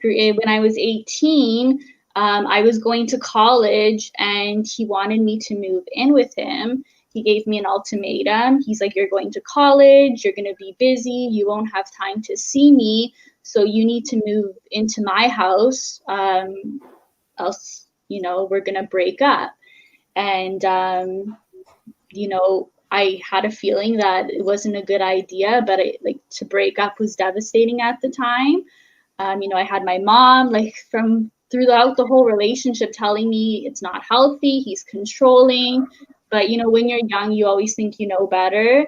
when I was 18, I was going to college and he wanted me to move in with him. He gave me an ultimatum. He's like, you're going to college, you're going to be busy, you won't have time to see me. So you need to move into my house, else, we're going to break up. And, I had a feeling that it wasn't a good idea, but to break up was devastating at the time. I had my mom throughout the whole relationship telling me it's not healthy, he's controlling. But, when you're young, you always think you know better.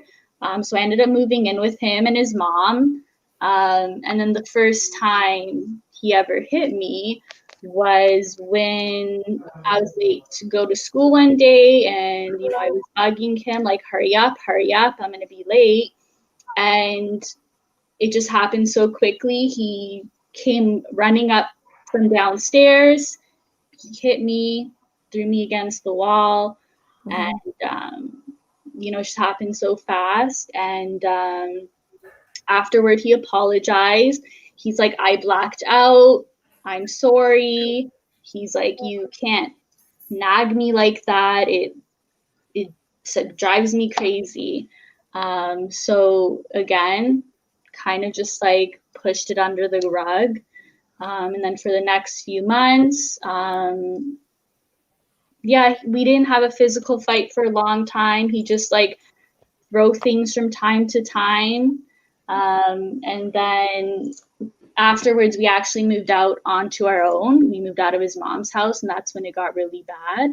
So I ended up moving in with him and his mom. And then the first time he ever hit me was when I was late to go to school one day. And, I was bugging him, like, hurry up, I'm going to be late. And it just happened so quickly. He came running up from downstairs. He hit me, threw me against the wall. And, it just happened so fast. And afterward, he apologized. He's like, I blacked out. I'm sorry. He's like, you can't nag me like that. It drives me crazy. So again, kind of just like pushed it under the rug. And then for the next few months, we didn't have a physical fight for a long time. He just like throw things from time to time. And then afterwards, we actually moved out onto our own. We moved out of his mom's house, and that's when it got really bad.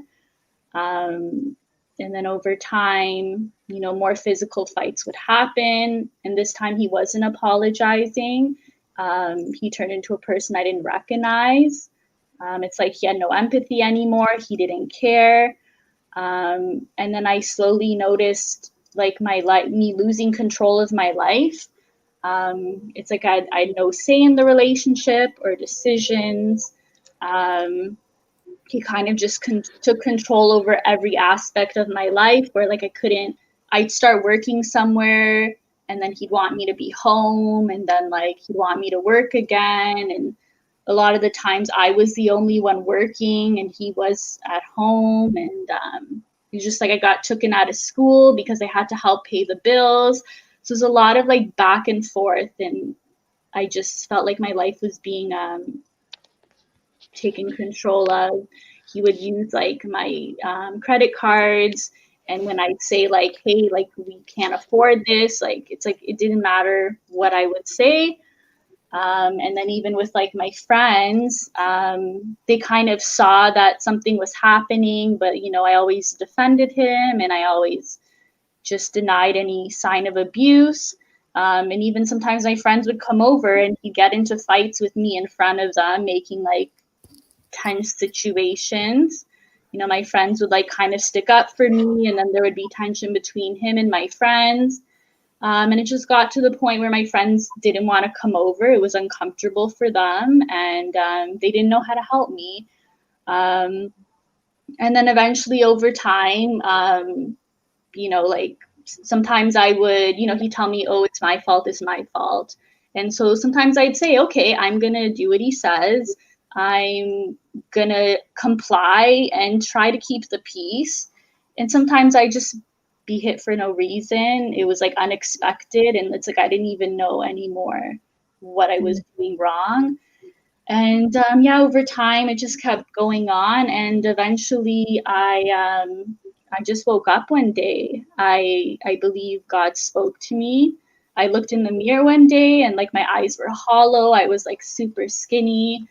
And then over time, more physical fights would happen. And this time he wasn't apologizing. He turned into a person I didn't recognize. It's like he had no empathy anymore. He didn't care. And then I slowly noticed like me losing control of my life. It's like I had no say in the relationship or decisions. He kind of just took control over every aspect of my life, where like I'd start working somewhere and then he'd want me to be home, and then like he'd want me to work again. And a lot of the times I was the only one working and he was at home. And it was just like I got taken out of school because I had to help pay the bills. So there's a lot of like back and forth, and I just felt like my life was being taken control of. He would use like my credit cards, and when I'd say like, hey, like we can't afford this, like it's like it didn't matter what I would say. And then even with like my friends, they kind of saw that something was happening, but I always defended him, and I always just denied any sign of abuse. And even sometimes my friends would come over and he'd get into fights with me in front of them, making like tense situations. My friends would like kind of stick up for me, and then there would be tension between him and my friends. And it just got to the point where my friends didn't want to come over. It was uncomfortable for them, and they didn't know how to help me. And then eventually over time, like sometimes I would, he'd tell me, oh, it's my fault, it's my fault. And so sometimes I'd say, okay, I'm going to do what he says. I'm going to comply and try to keep the peace. And sometimes I just be hit for no reason. It was like unexpected. And it's like I didn't even know anymore what I was doing wrong. And over time, it just kept going on. And eventually I just woke up one day. I believe God spoke to me. I looked in the mirror one day and like my eyes were hollow. I was like super skinny.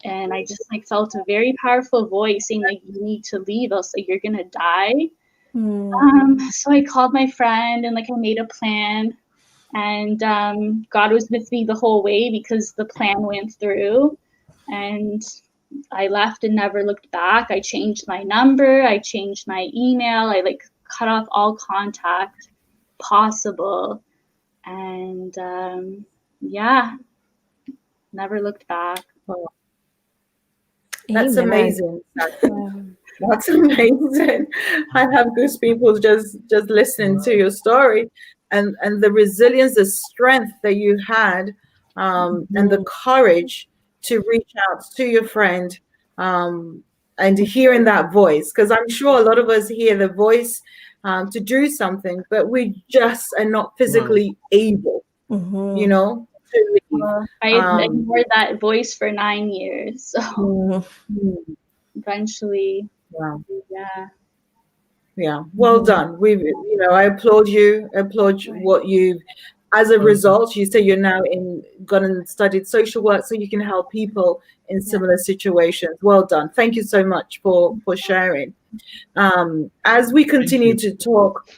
And I just like felt a very powerful voice saying like, you need to leave, else like you're gonna die. So I called my friend and like I made a plan, and God was with me the whole way because the plan went through, and I left and never looked back. I changed my number, I changed my email, I like cut off all contact possible, and never looked back. That's Amen. amazing. That's amazing. I have goosebumps just listening to your story, and the resilience, the strength that you had, and the courage to reach out to your friend, and hearing that voice, because I'm sure a lot of us hear the voice to do something, but we just are not physically able, to leave. I ignored that voice for 9 years. So eventually, Wow. yeah. Well done. I applaud you. What you, as a result, you say you're now gone and studied social work so you can help people in similar situations. Well done. Thank you so much for sharing. As we continue to talk,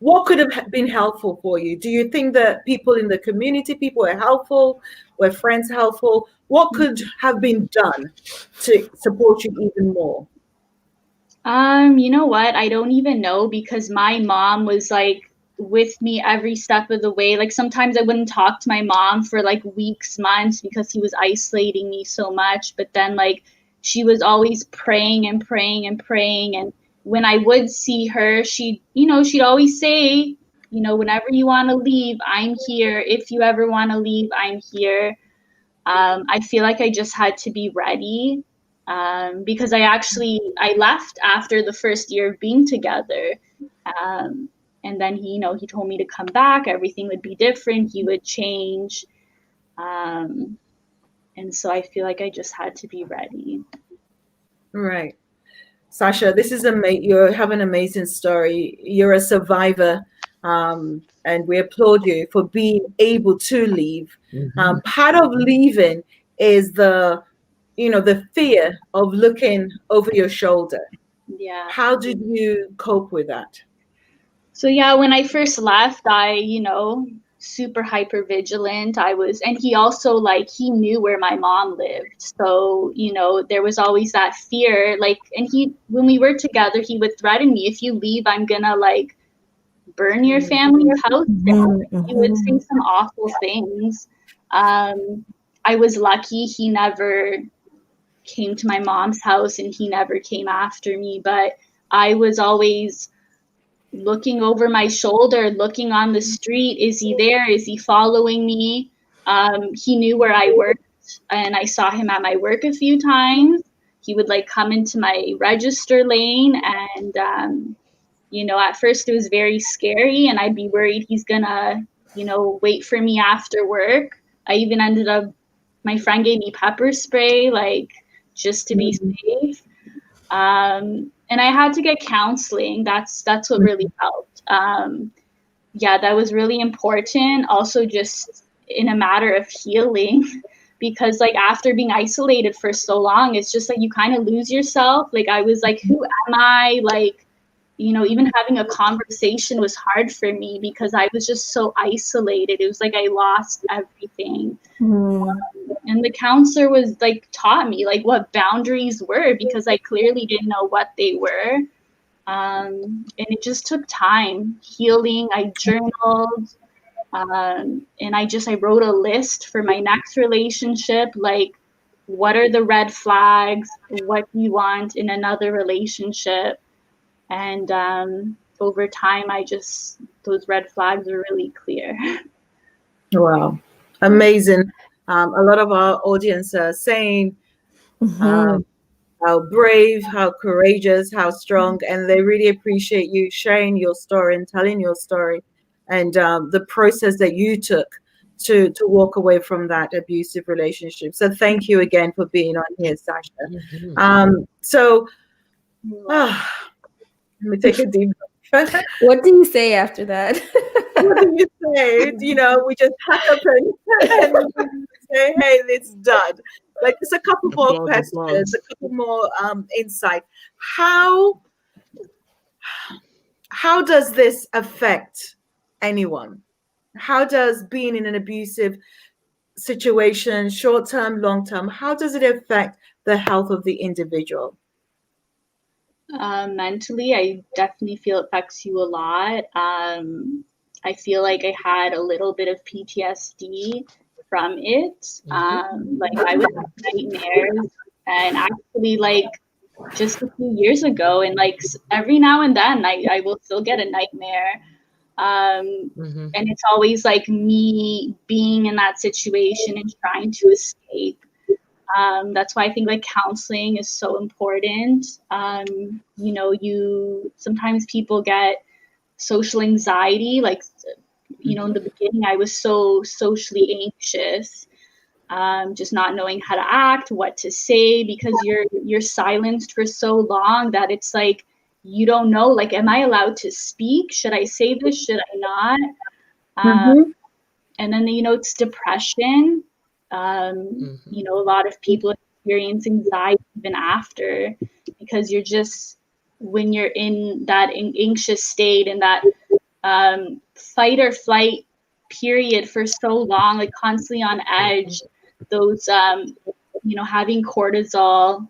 what could have been helpful for you? Do you think that people in the community, people were helpful? Were friends helpful? What could have been done to support you even more? You know what? I don't even know, because my mom was like with me every step of the way. Like sometimes I wouldn't talk to my mom for like weeks, months, because he was isolating me so much. But then like she was always praying and praying and praying. And when I would see her, she'd always say, whenever you want to leave, I'm here. If you ever want to leave, I'm here. I feel like I just had to be ready, because I left after the first year of being together. And then he told me to come back. Everything would be different. He would change. And so I feel like I just had to be ready. Right. Sasha, this is you have an amazing story. You're a survivor, and we applaud you for being able to leave. Part of leaving is the the fear of looking over your shoulder. Yeah. How did you cope with that? So yeah, when I first left, I, super hyper vigilant. And he also, like, he knew where my mom lived. So, there was always that fear, like, and when we were together, he would threaten me, if you leave, I'm gonna, like, burn your family house down. He would say some awful things. I was lucky he never came to my mom's house and he never came after me, but I was always looking over my shoulder, looking on the street. Is he there? Is he following me? He knew where I worked, and I saw him at my work a few times. He would, like, come into my register lane, and at first it was very scary, and I'd be worried he's gonna wait for me after work. I even ended up, my friend gave me pepper spray, like, just to be safe. And I had to get counseling. That's what really helped. That was really important. Also, just in a matter of healing, because, like, after being isolated for so long, it's just like you kind of lose yourself. Like, I was like, who am I? Like, even having a conversation was hard for me because I was just so isolated. It was like I lost everything. And the counselor was, like, taught me, like, what boundaries were, because I clearly didn't know what they were. And it just took time healing. I journaled, and I wrote a list for my next relationship. Like, what are the red flags? What do you want in another relationship? And over time, those red flags were really clear. Wow. Amazing. A lot of our audience are saying how brave, how courageous, how strong, and they really appreciate you sharing your story and telling your story, and the process that you took to walk away from that abusive relationship. So thank you again for being on here, Sasha. Let me take a deep breath. What do you say after that? What do you say? We just pack up and say, hey, it's done. Like, there's a couple more questions, a couple more insight. How does this affect anyone? How does being in an abusive situation, short-term, long-term, how does it affect the health of the individual? Mentally, I definitely feel it affects you a lot. I feel like I had a little bit of PTSD from it. Like, I would have nightmares, and actually, like, just a few years ago, and, like, every now and then I will still get a nightmare. And it's always, like, me being in that situation and trying to escape. That's why I think, like, counseling is so important. Sometimes people get social anxiety. Like, in the beginning, I was so socially anxious, just not knowing how to act, what to say, because you're silenced for so long that it's like, you don't know, like, am I allowed to speak? Should I say this? Should I not? And then, it's depression. A lot of people experience anxiety even after, because you're just, when you're in that anxious state and that fight or flight period for so long, like, constantly on edge, those, having cortisol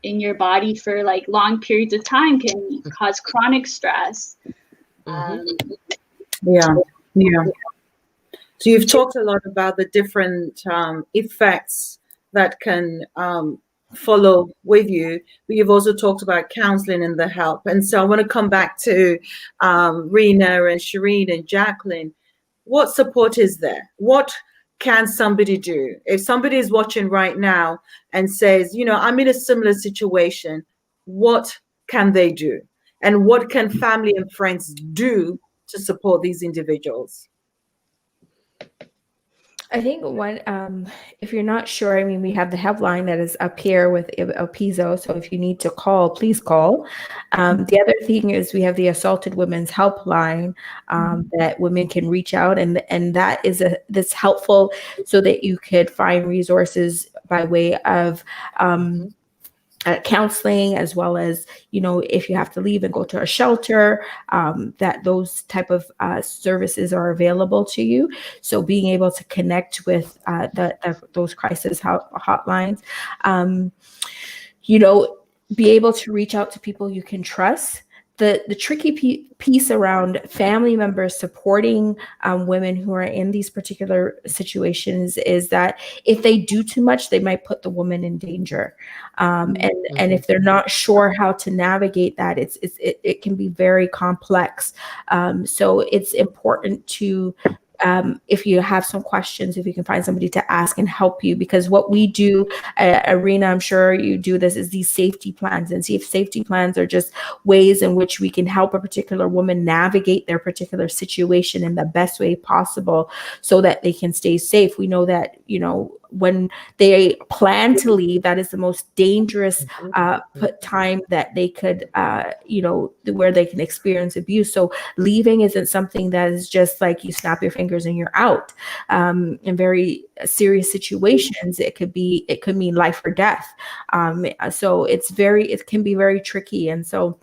in your body for, like, long periods of time can cause chronic stress. So you've talked a lot about the different effects that can follow with you, but you've also talked about counseling and the help. And so I want to come back to Rena and Shireen and Jacqueline. What support is there? What can somebody do? If somebody is watching right now and says, I'm in a similar situation, what can they do? And what can family and friends do to support these individuals? I think if you're not sure, we have the helpline that is up here with Alpezo. So if you need to call, please call. The other thing is we have the Assaulted Women's Helpline that women can reach out, and that is that's helpful so that you could find resources by way of counseling, as well as, if you have to leave and go to a shelter, that those type of services are available to you. So being able to connect with those crisis hotlines, be able to reach out to people you can trust. The tricky piece around family members supporting women who are in these particular situations is that if they do too much, they might put the woman in danger. And if they're not sure how to navigate that, it can be very complex. So it's important to, if you have some questions, if you can find somebody to ask and help you, because what we do, Irina, I'm sure you do this, is these safety plans, and see if safety plans are just ways in which we can help a particular woman navigate their particular situation in the best way possible so that they can stay safe. We know that, when they plan to leave, that is the most dangerous time that they could, where they can experience abuse. So leaving isn't something that is just like you snap your fingers and you're out. In very serious situations, it could mean life or death. So it can be very tricky. And so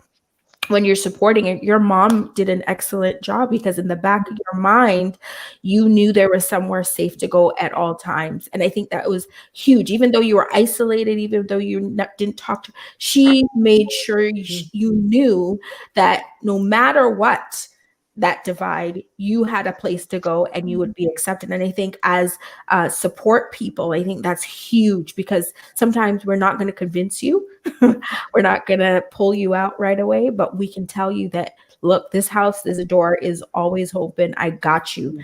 when you're supporting it, your mom did an excellent job, because in the back of your mind, you knew there was somewhere safe to go at all times. And I think that was huge. Even though you were isolated, even though you didn't talk to, she made sure you knew that no matter what, that divide, you had a place to go and you would be accepted. And I think as support people, I think that's huge, because sometimes we're not going to convince you. We're not going to pull you out right away, but we can tell you that, look, this door is always open. I got you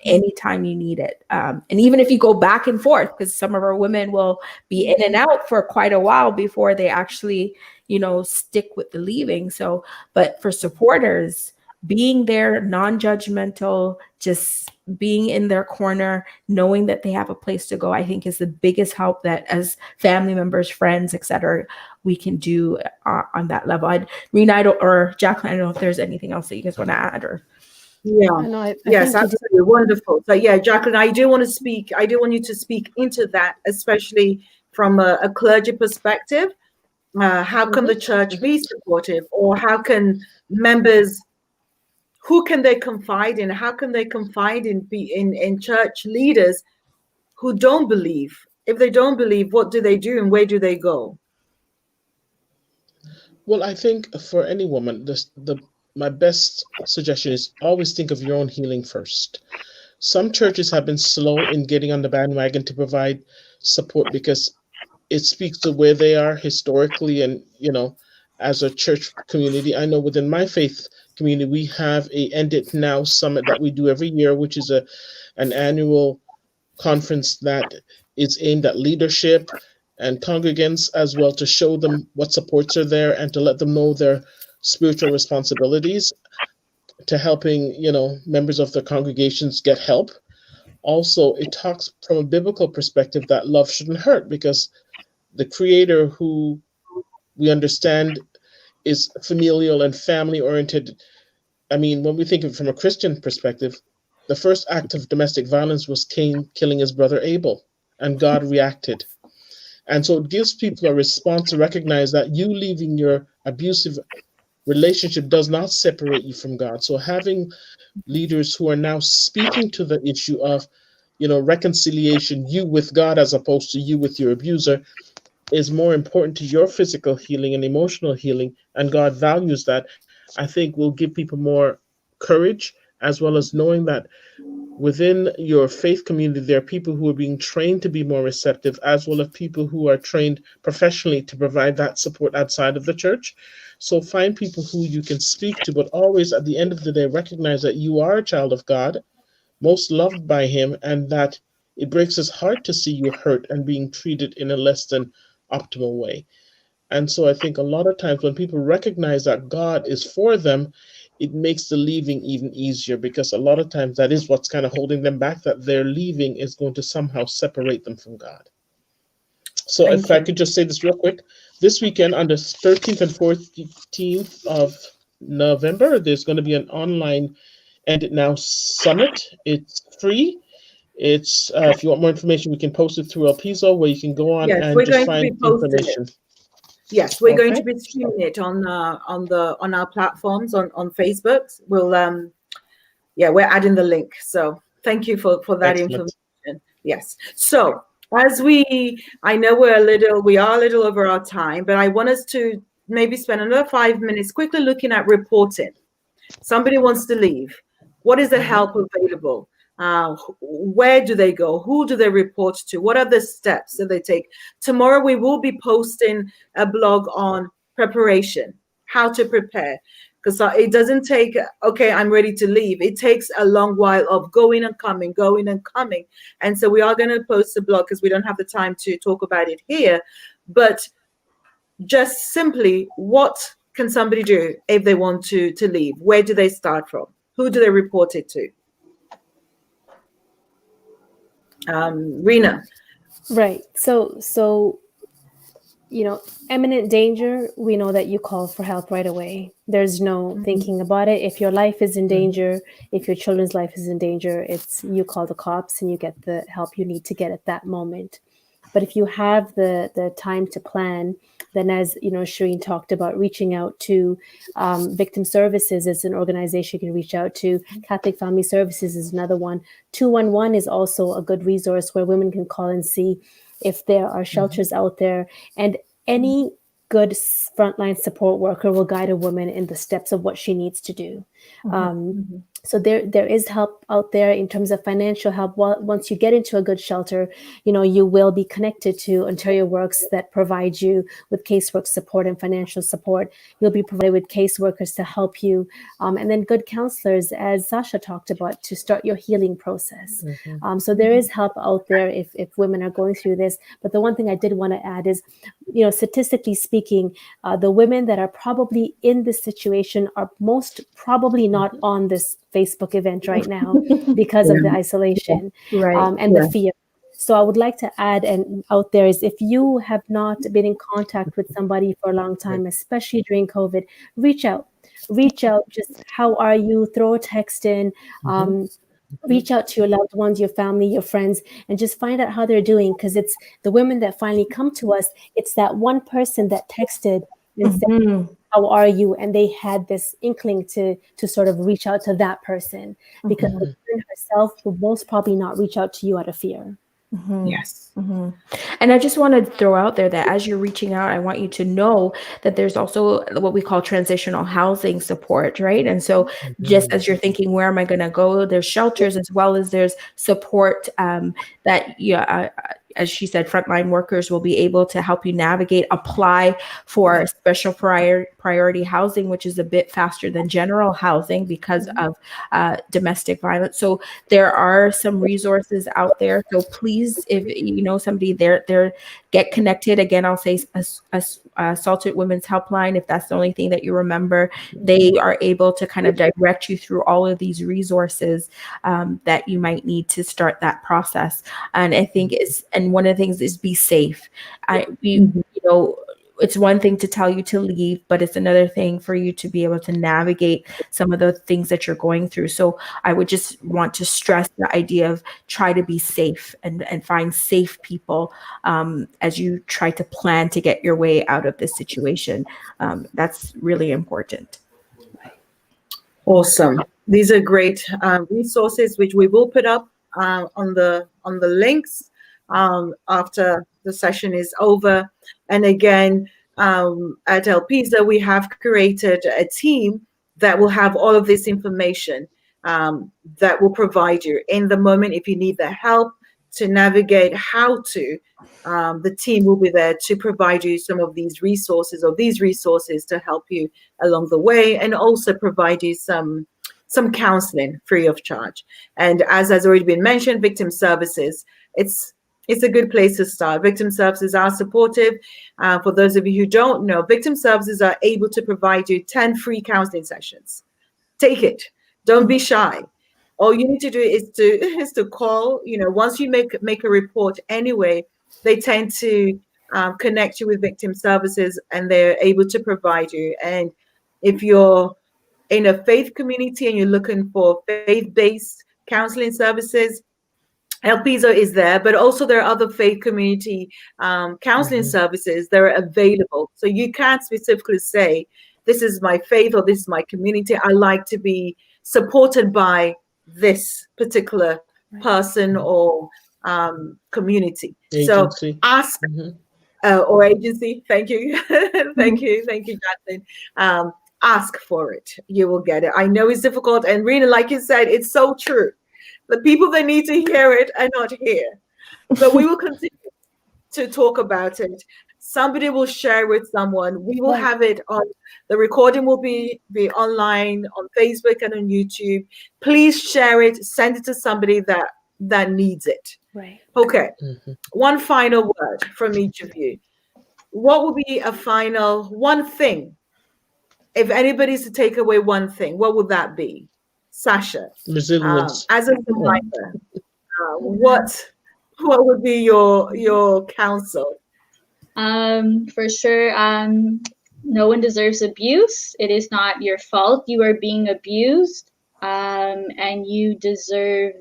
anytime you need it. And even if you go back and forth, because some of our women will be in and out for quite a while before they actually, stick with the leaving. So, but for supporters, being there, non-judgmental, just being in their corner, knowing that they have a place to go, I think is the biggest help that as family members, friends, etc., we can do on that level. Rena, or Jacqueline, I don't know if there's anything else that you guys want to add, or. Yeah. Yes, absolutely wonderful. So yeah, Jacqueline, I do want you to speak into that, especially from a clergy perspective. How can the church be supportive, or how can members? Who can they confide in? How can they confide in church leaders who don't believe? If they don't believe, what do they do and where do they go? Well, I think for any woman, my best suggestion is always think of your own healing first. Some churches have been slow in getting on the bandwagon to provide support because it speaks to where they are historically, and as a church community. I know within my faith community, we have a End It Now summit that we do every year, which is an annual conference that is aimed at leadership and congregants as well, to show them what supports are there and to let them know their spiritual responsibilities to helping, members of the congregations get help. Also, it talks from a biblical perspective that love shouldn't hurt, because the Creator, who we understand is familial and family oriented. I mean, when we think of it from a Christian perspective, the first act of domestic violence was Cain killing his brother Abel, and God reacted. And so it gives people a response to recognize that you leaving your abusive relationship does not separate you from God. So having leaders who are now speaking to the issue of, reconciliation, you with God as opposed to you with your abuser, is more important to your physical healing and emotional healing, and God values that, I think will give people more courage, as well as knowing that within your faith community, there are people who are being trained to be more receptive, as well as people who are trained professionally to provide that support outside of the church. So find people who you can speak to, but always at the end of the day, recognize that you are a child of God, most loved by Him, and that it breaks His heart to see you hurt and being treated in a less than optimal way. And so I think a lot of times when people recognize that God is for them, it makes the leaving even easier, because a lot of times that is what's kind of holding them back, that their leaving is going to somehow separate them from God. So if I could just say this real quick, this weekend on the 13th and 14th of November, there's going to be an online End It Now summit. It's free. It's if you want more information, we can post it through Elpizo, where you can go on Yes, and we're just going to be find posting it. information. Yes, we're going to Okay. be streaming it on our platforms on Facebook. We'll we're adding the link. So thank you for that Excellent. information. Yes. So I know we are a little over our time, but I want us to maybe spend another 5 minutes quickly looking at reporting. Somebody wants to leave. What is the help available? Where do they go? Who do they report to? What are the steps that they take? Tomorrow we will be posting a blog on preparation, how to prepare. Because it doesn't take, okay, I'm ready to leave. It takes a long while of going and coming. And so we are going to post a blog because we don't have the time to talk about it here. But just simply, what can somebody do if they want to leave? Where do they start from? Who do they report it to? Rena. Right. So, imminent danger, we know that you call for help right away. There's no thinking about it. If your life is in danger, if your children's life is in danger, you call the cops and you get the help you need to get at that moment. But if you have the time to plan, then as Shireen talked about, reaching out to Victim Services is an organization you can reach out to. Catholic Family Services is another one. 211 is also a good resource where women can call and see if there are shelters out there. And any good frontline support worker will guide a woman in the steps of what she needs to do. So there is help out there in terms of financial help. Once you get into a good shelter, you will be connected to Ontario Works that provide you with casework support and financial support. You'll be provided with caseworkers to help you, and then good counselors, as Sasha talked about, to start your healing process. So there is help out there if women are going through this. But the one thing I did want to add is, statistically speaking, the women that are probably in this situation are most probably not on this Facebook event right now because of the isolation and the fear. So I would like to add out there is, if you have not been in contact with somebody for a long time, especially during COVID, reach out, just how are you, throw a text in, reach out to your loved ones, your family, your friends, and just find out how they're doing. Because it's the women that finally come to us, it's that one person that texted and said, how are you? And they had this inkling to sort of reach out to that person, because the person herself will most probably not reach out to you out of fear. Yes. And I just want to throw out there that as you're reaching out, I want you to know that there's also what we call transitional housing support, right? And so just as you're thinking, where am I going to go? There's shelters, as well as there's support that, as she said, frontline workers will be able to help you navigate, apply for special priority housing, which is a bit faster than general housing because of domestic violence. So there are some resources out there. So please, if you know somebody there, get connected. Again, I'll say Assaulted Women's Helpline, if that's the only thing that you remember. They are able to kind of direct you through all of these resources that you might need to start that process. And I think and one of the things is be safe. It's one thing to tell you to leave, but it's another thing for you to be able to navigate some of the things that you're going through. So I would just want to stress the idea of try to be safe and find safe people as you try to plan to get your way out of this situation. That's really important. Awesome. These are great resources, which we will put up on the links after the session is over. And again, at Elpizo, we have created a team that will have all of this information that will provide you in the moment. If you need the help to navigate how to, the team will be there to provide you some of these resources to help you along the way, and also provide you some counseling free of charge. And as has already been mentioned, Victim Services, it's a good place to start. Victim Services are supportive. For those of you who don't know, Victim Services are able to provide you 10 free counseling sessions. Take it. Don't be shy. All you need to do is to call. Once you make a report anyway, they tend to connect you with Victim Services, and they're able to provide you. And if you're in a faith community and you're looking for faith-based counseling services, LPZO is there, but also there are other faith community counseling services that are available. So you can't specifically say, this is my faith or this is my community. I like to be supported by this particular person or community. Agency. So ask, or agency. Thank you. Thank you, Jacqueline. Ask for it. You will get it. I know it's difficult. And Rena, like you said, it's so true. The people that need to hear it are not here. But we will continue to talk about it. Somebody will share with someone. We will have it on, the recording will be online on Facebook and on YouTube. Please share it. Send it to somebody that needs it. Right. Okay. One final word from each of you. What would be a final one thing? If anybody's to take away one thing, what would that be? Sasha, resilience. as a survivor, what would be your counsel? For sure, no one deserves abuse. It is not your fault. You are being abused, and you deserve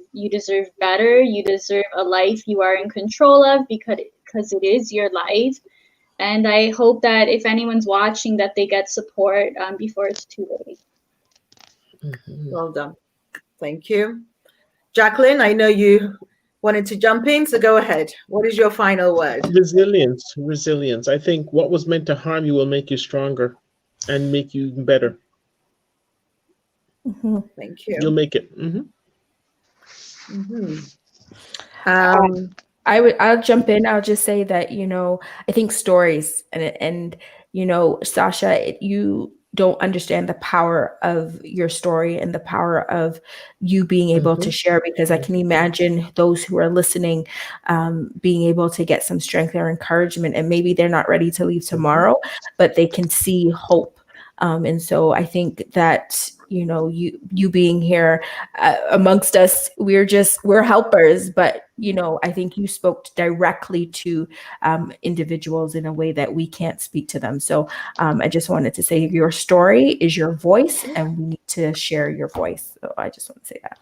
better. You deserve a life you are in control of because it is your life. And I hope that if anyone's watching, that they get support before it's too late. Well done. Thank you. Jacqueline, I know you wanted to jump in, so go ahead. What is your final word? Resilience. I think what was meant to harm you will make you stronger and make you better. Thank you. You'll make it. I'll jump in. I'll just say that, I think stories and Sasha, you don't understand the power of your story and the power of you being able to share, because I can imagine those who are listening being able to get some strength or encouragement, and maybe they're not ready to leave tomorrow, but they can see hope. And so I think that, you being here amongst us, we're helpers, but, I think you spoke directly to individuals in a way that we can't speak to them. So I just wanted to say your story is your voice, and we need to share your voice. So I just want to say that.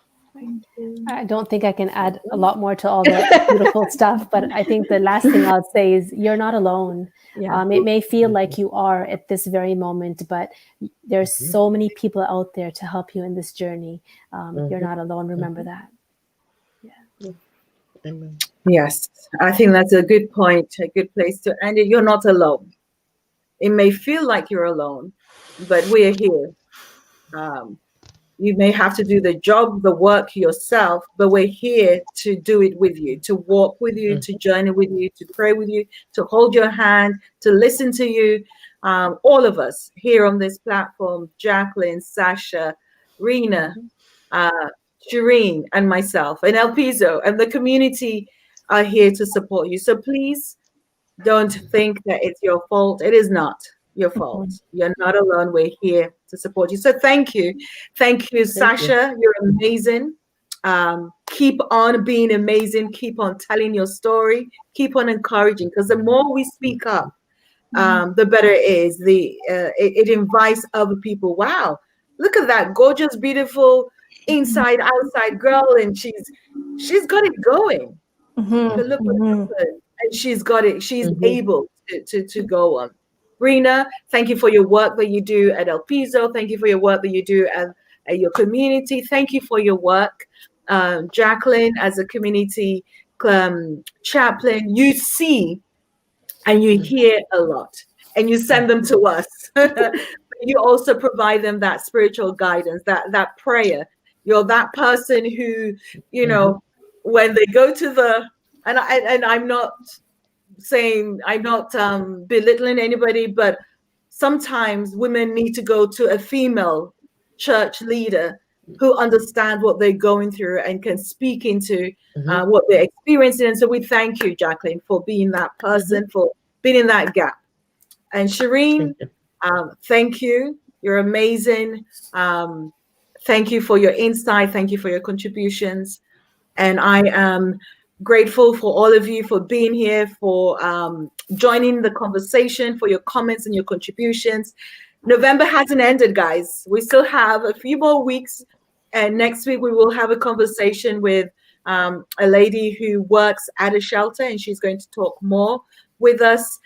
I don't think I can add a lot more to all that beautiful stuff, but I think the last thing I'll say is you're not alone. Yeah. It may feel like you are at this very moment, but there's so many people out there to help you in this journey. You're not alone. Remember that. Yeah. Amen. Yes, I think that's a good point, a good place to end it. You're not alone. It may feel like you're alone, but we're here. You may have to do the job, the work yourself, but we're here to do it with you, to walk with you, to journey with you, to pray with you, to hold your hand, to listen to you. All of us here on this platform, Jacqueline, Sasha, Rena, Shireen, and myself, and LPZO, and the community are here to support you. So please don't think that it's your fault. It is not your fault. You're not alone. We're here to support you. So thank you. Thank you, Sasha. You're amazing. Keep on being amazing. Keep on telling your story. Keep on encouraging, because the more we speak up, the better it is. It invites other people. Wow, look at that gorgeous, beautiful, inside, outside girl, and she's got it going. But look what happened. And she's got it. She's able to go on. Rena, thank you for your work that you do at LPZO. Thank you for your work that you do at your community. Thank you for your work. Jacqueline, as a community chaplain, you see and you hear a lot, and you send them to us. You also provide them that spiritual guidance, that prayer. You're that person who, when they go to and I'm not saying, I'm not belittling anybody, but sometimes women need to go to a female church leader who understand what they're going through and can speak into what they're experiencing. And so we thank you, Jacqueline, for being that person, for being in that gap. And Shireen, thank you. You're amazing. Thank you for your insight. Thank you for your contributions. And I am grateful for all of you for being here, for joining the conversation, for your comments and your contributions. November hasn't ended, guys. We still have a few more weeks. And next week, we will have a conversation with a lady who works at a shelter, and she's going to talk more with us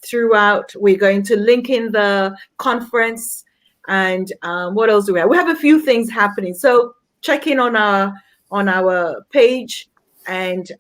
throughout. We're going to link in the conference, and what else do we have? We have a few things happening, so check in on our page, and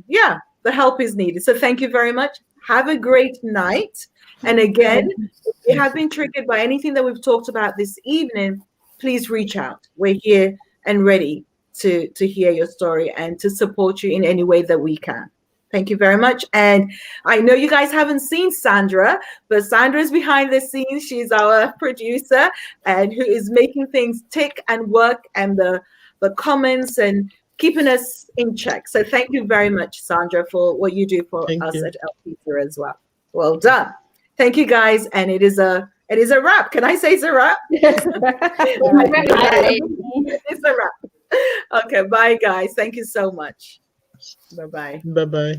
yeah, the help is needed. So thank you very much. Have a great night. And again, if you have been triggered by anything that we've talked about this evening, please reach out. We're here and ready to hear your story and to support you in any way that we can. Thank you very much. And I know you guys haven't seen Sandra, but Sandra is behind the scenes. She's our producer and who is making things tick and work, and the comments and keeping us in check. So thank you very much, Sandra, for what you do for us at LPZ as well. Well done. Thank you, guys. And it is a wrap. Can I say it's a wrap? It's a wrap. Okay, bye, guys. Thank you so much. Bye-bye. Bye-bye.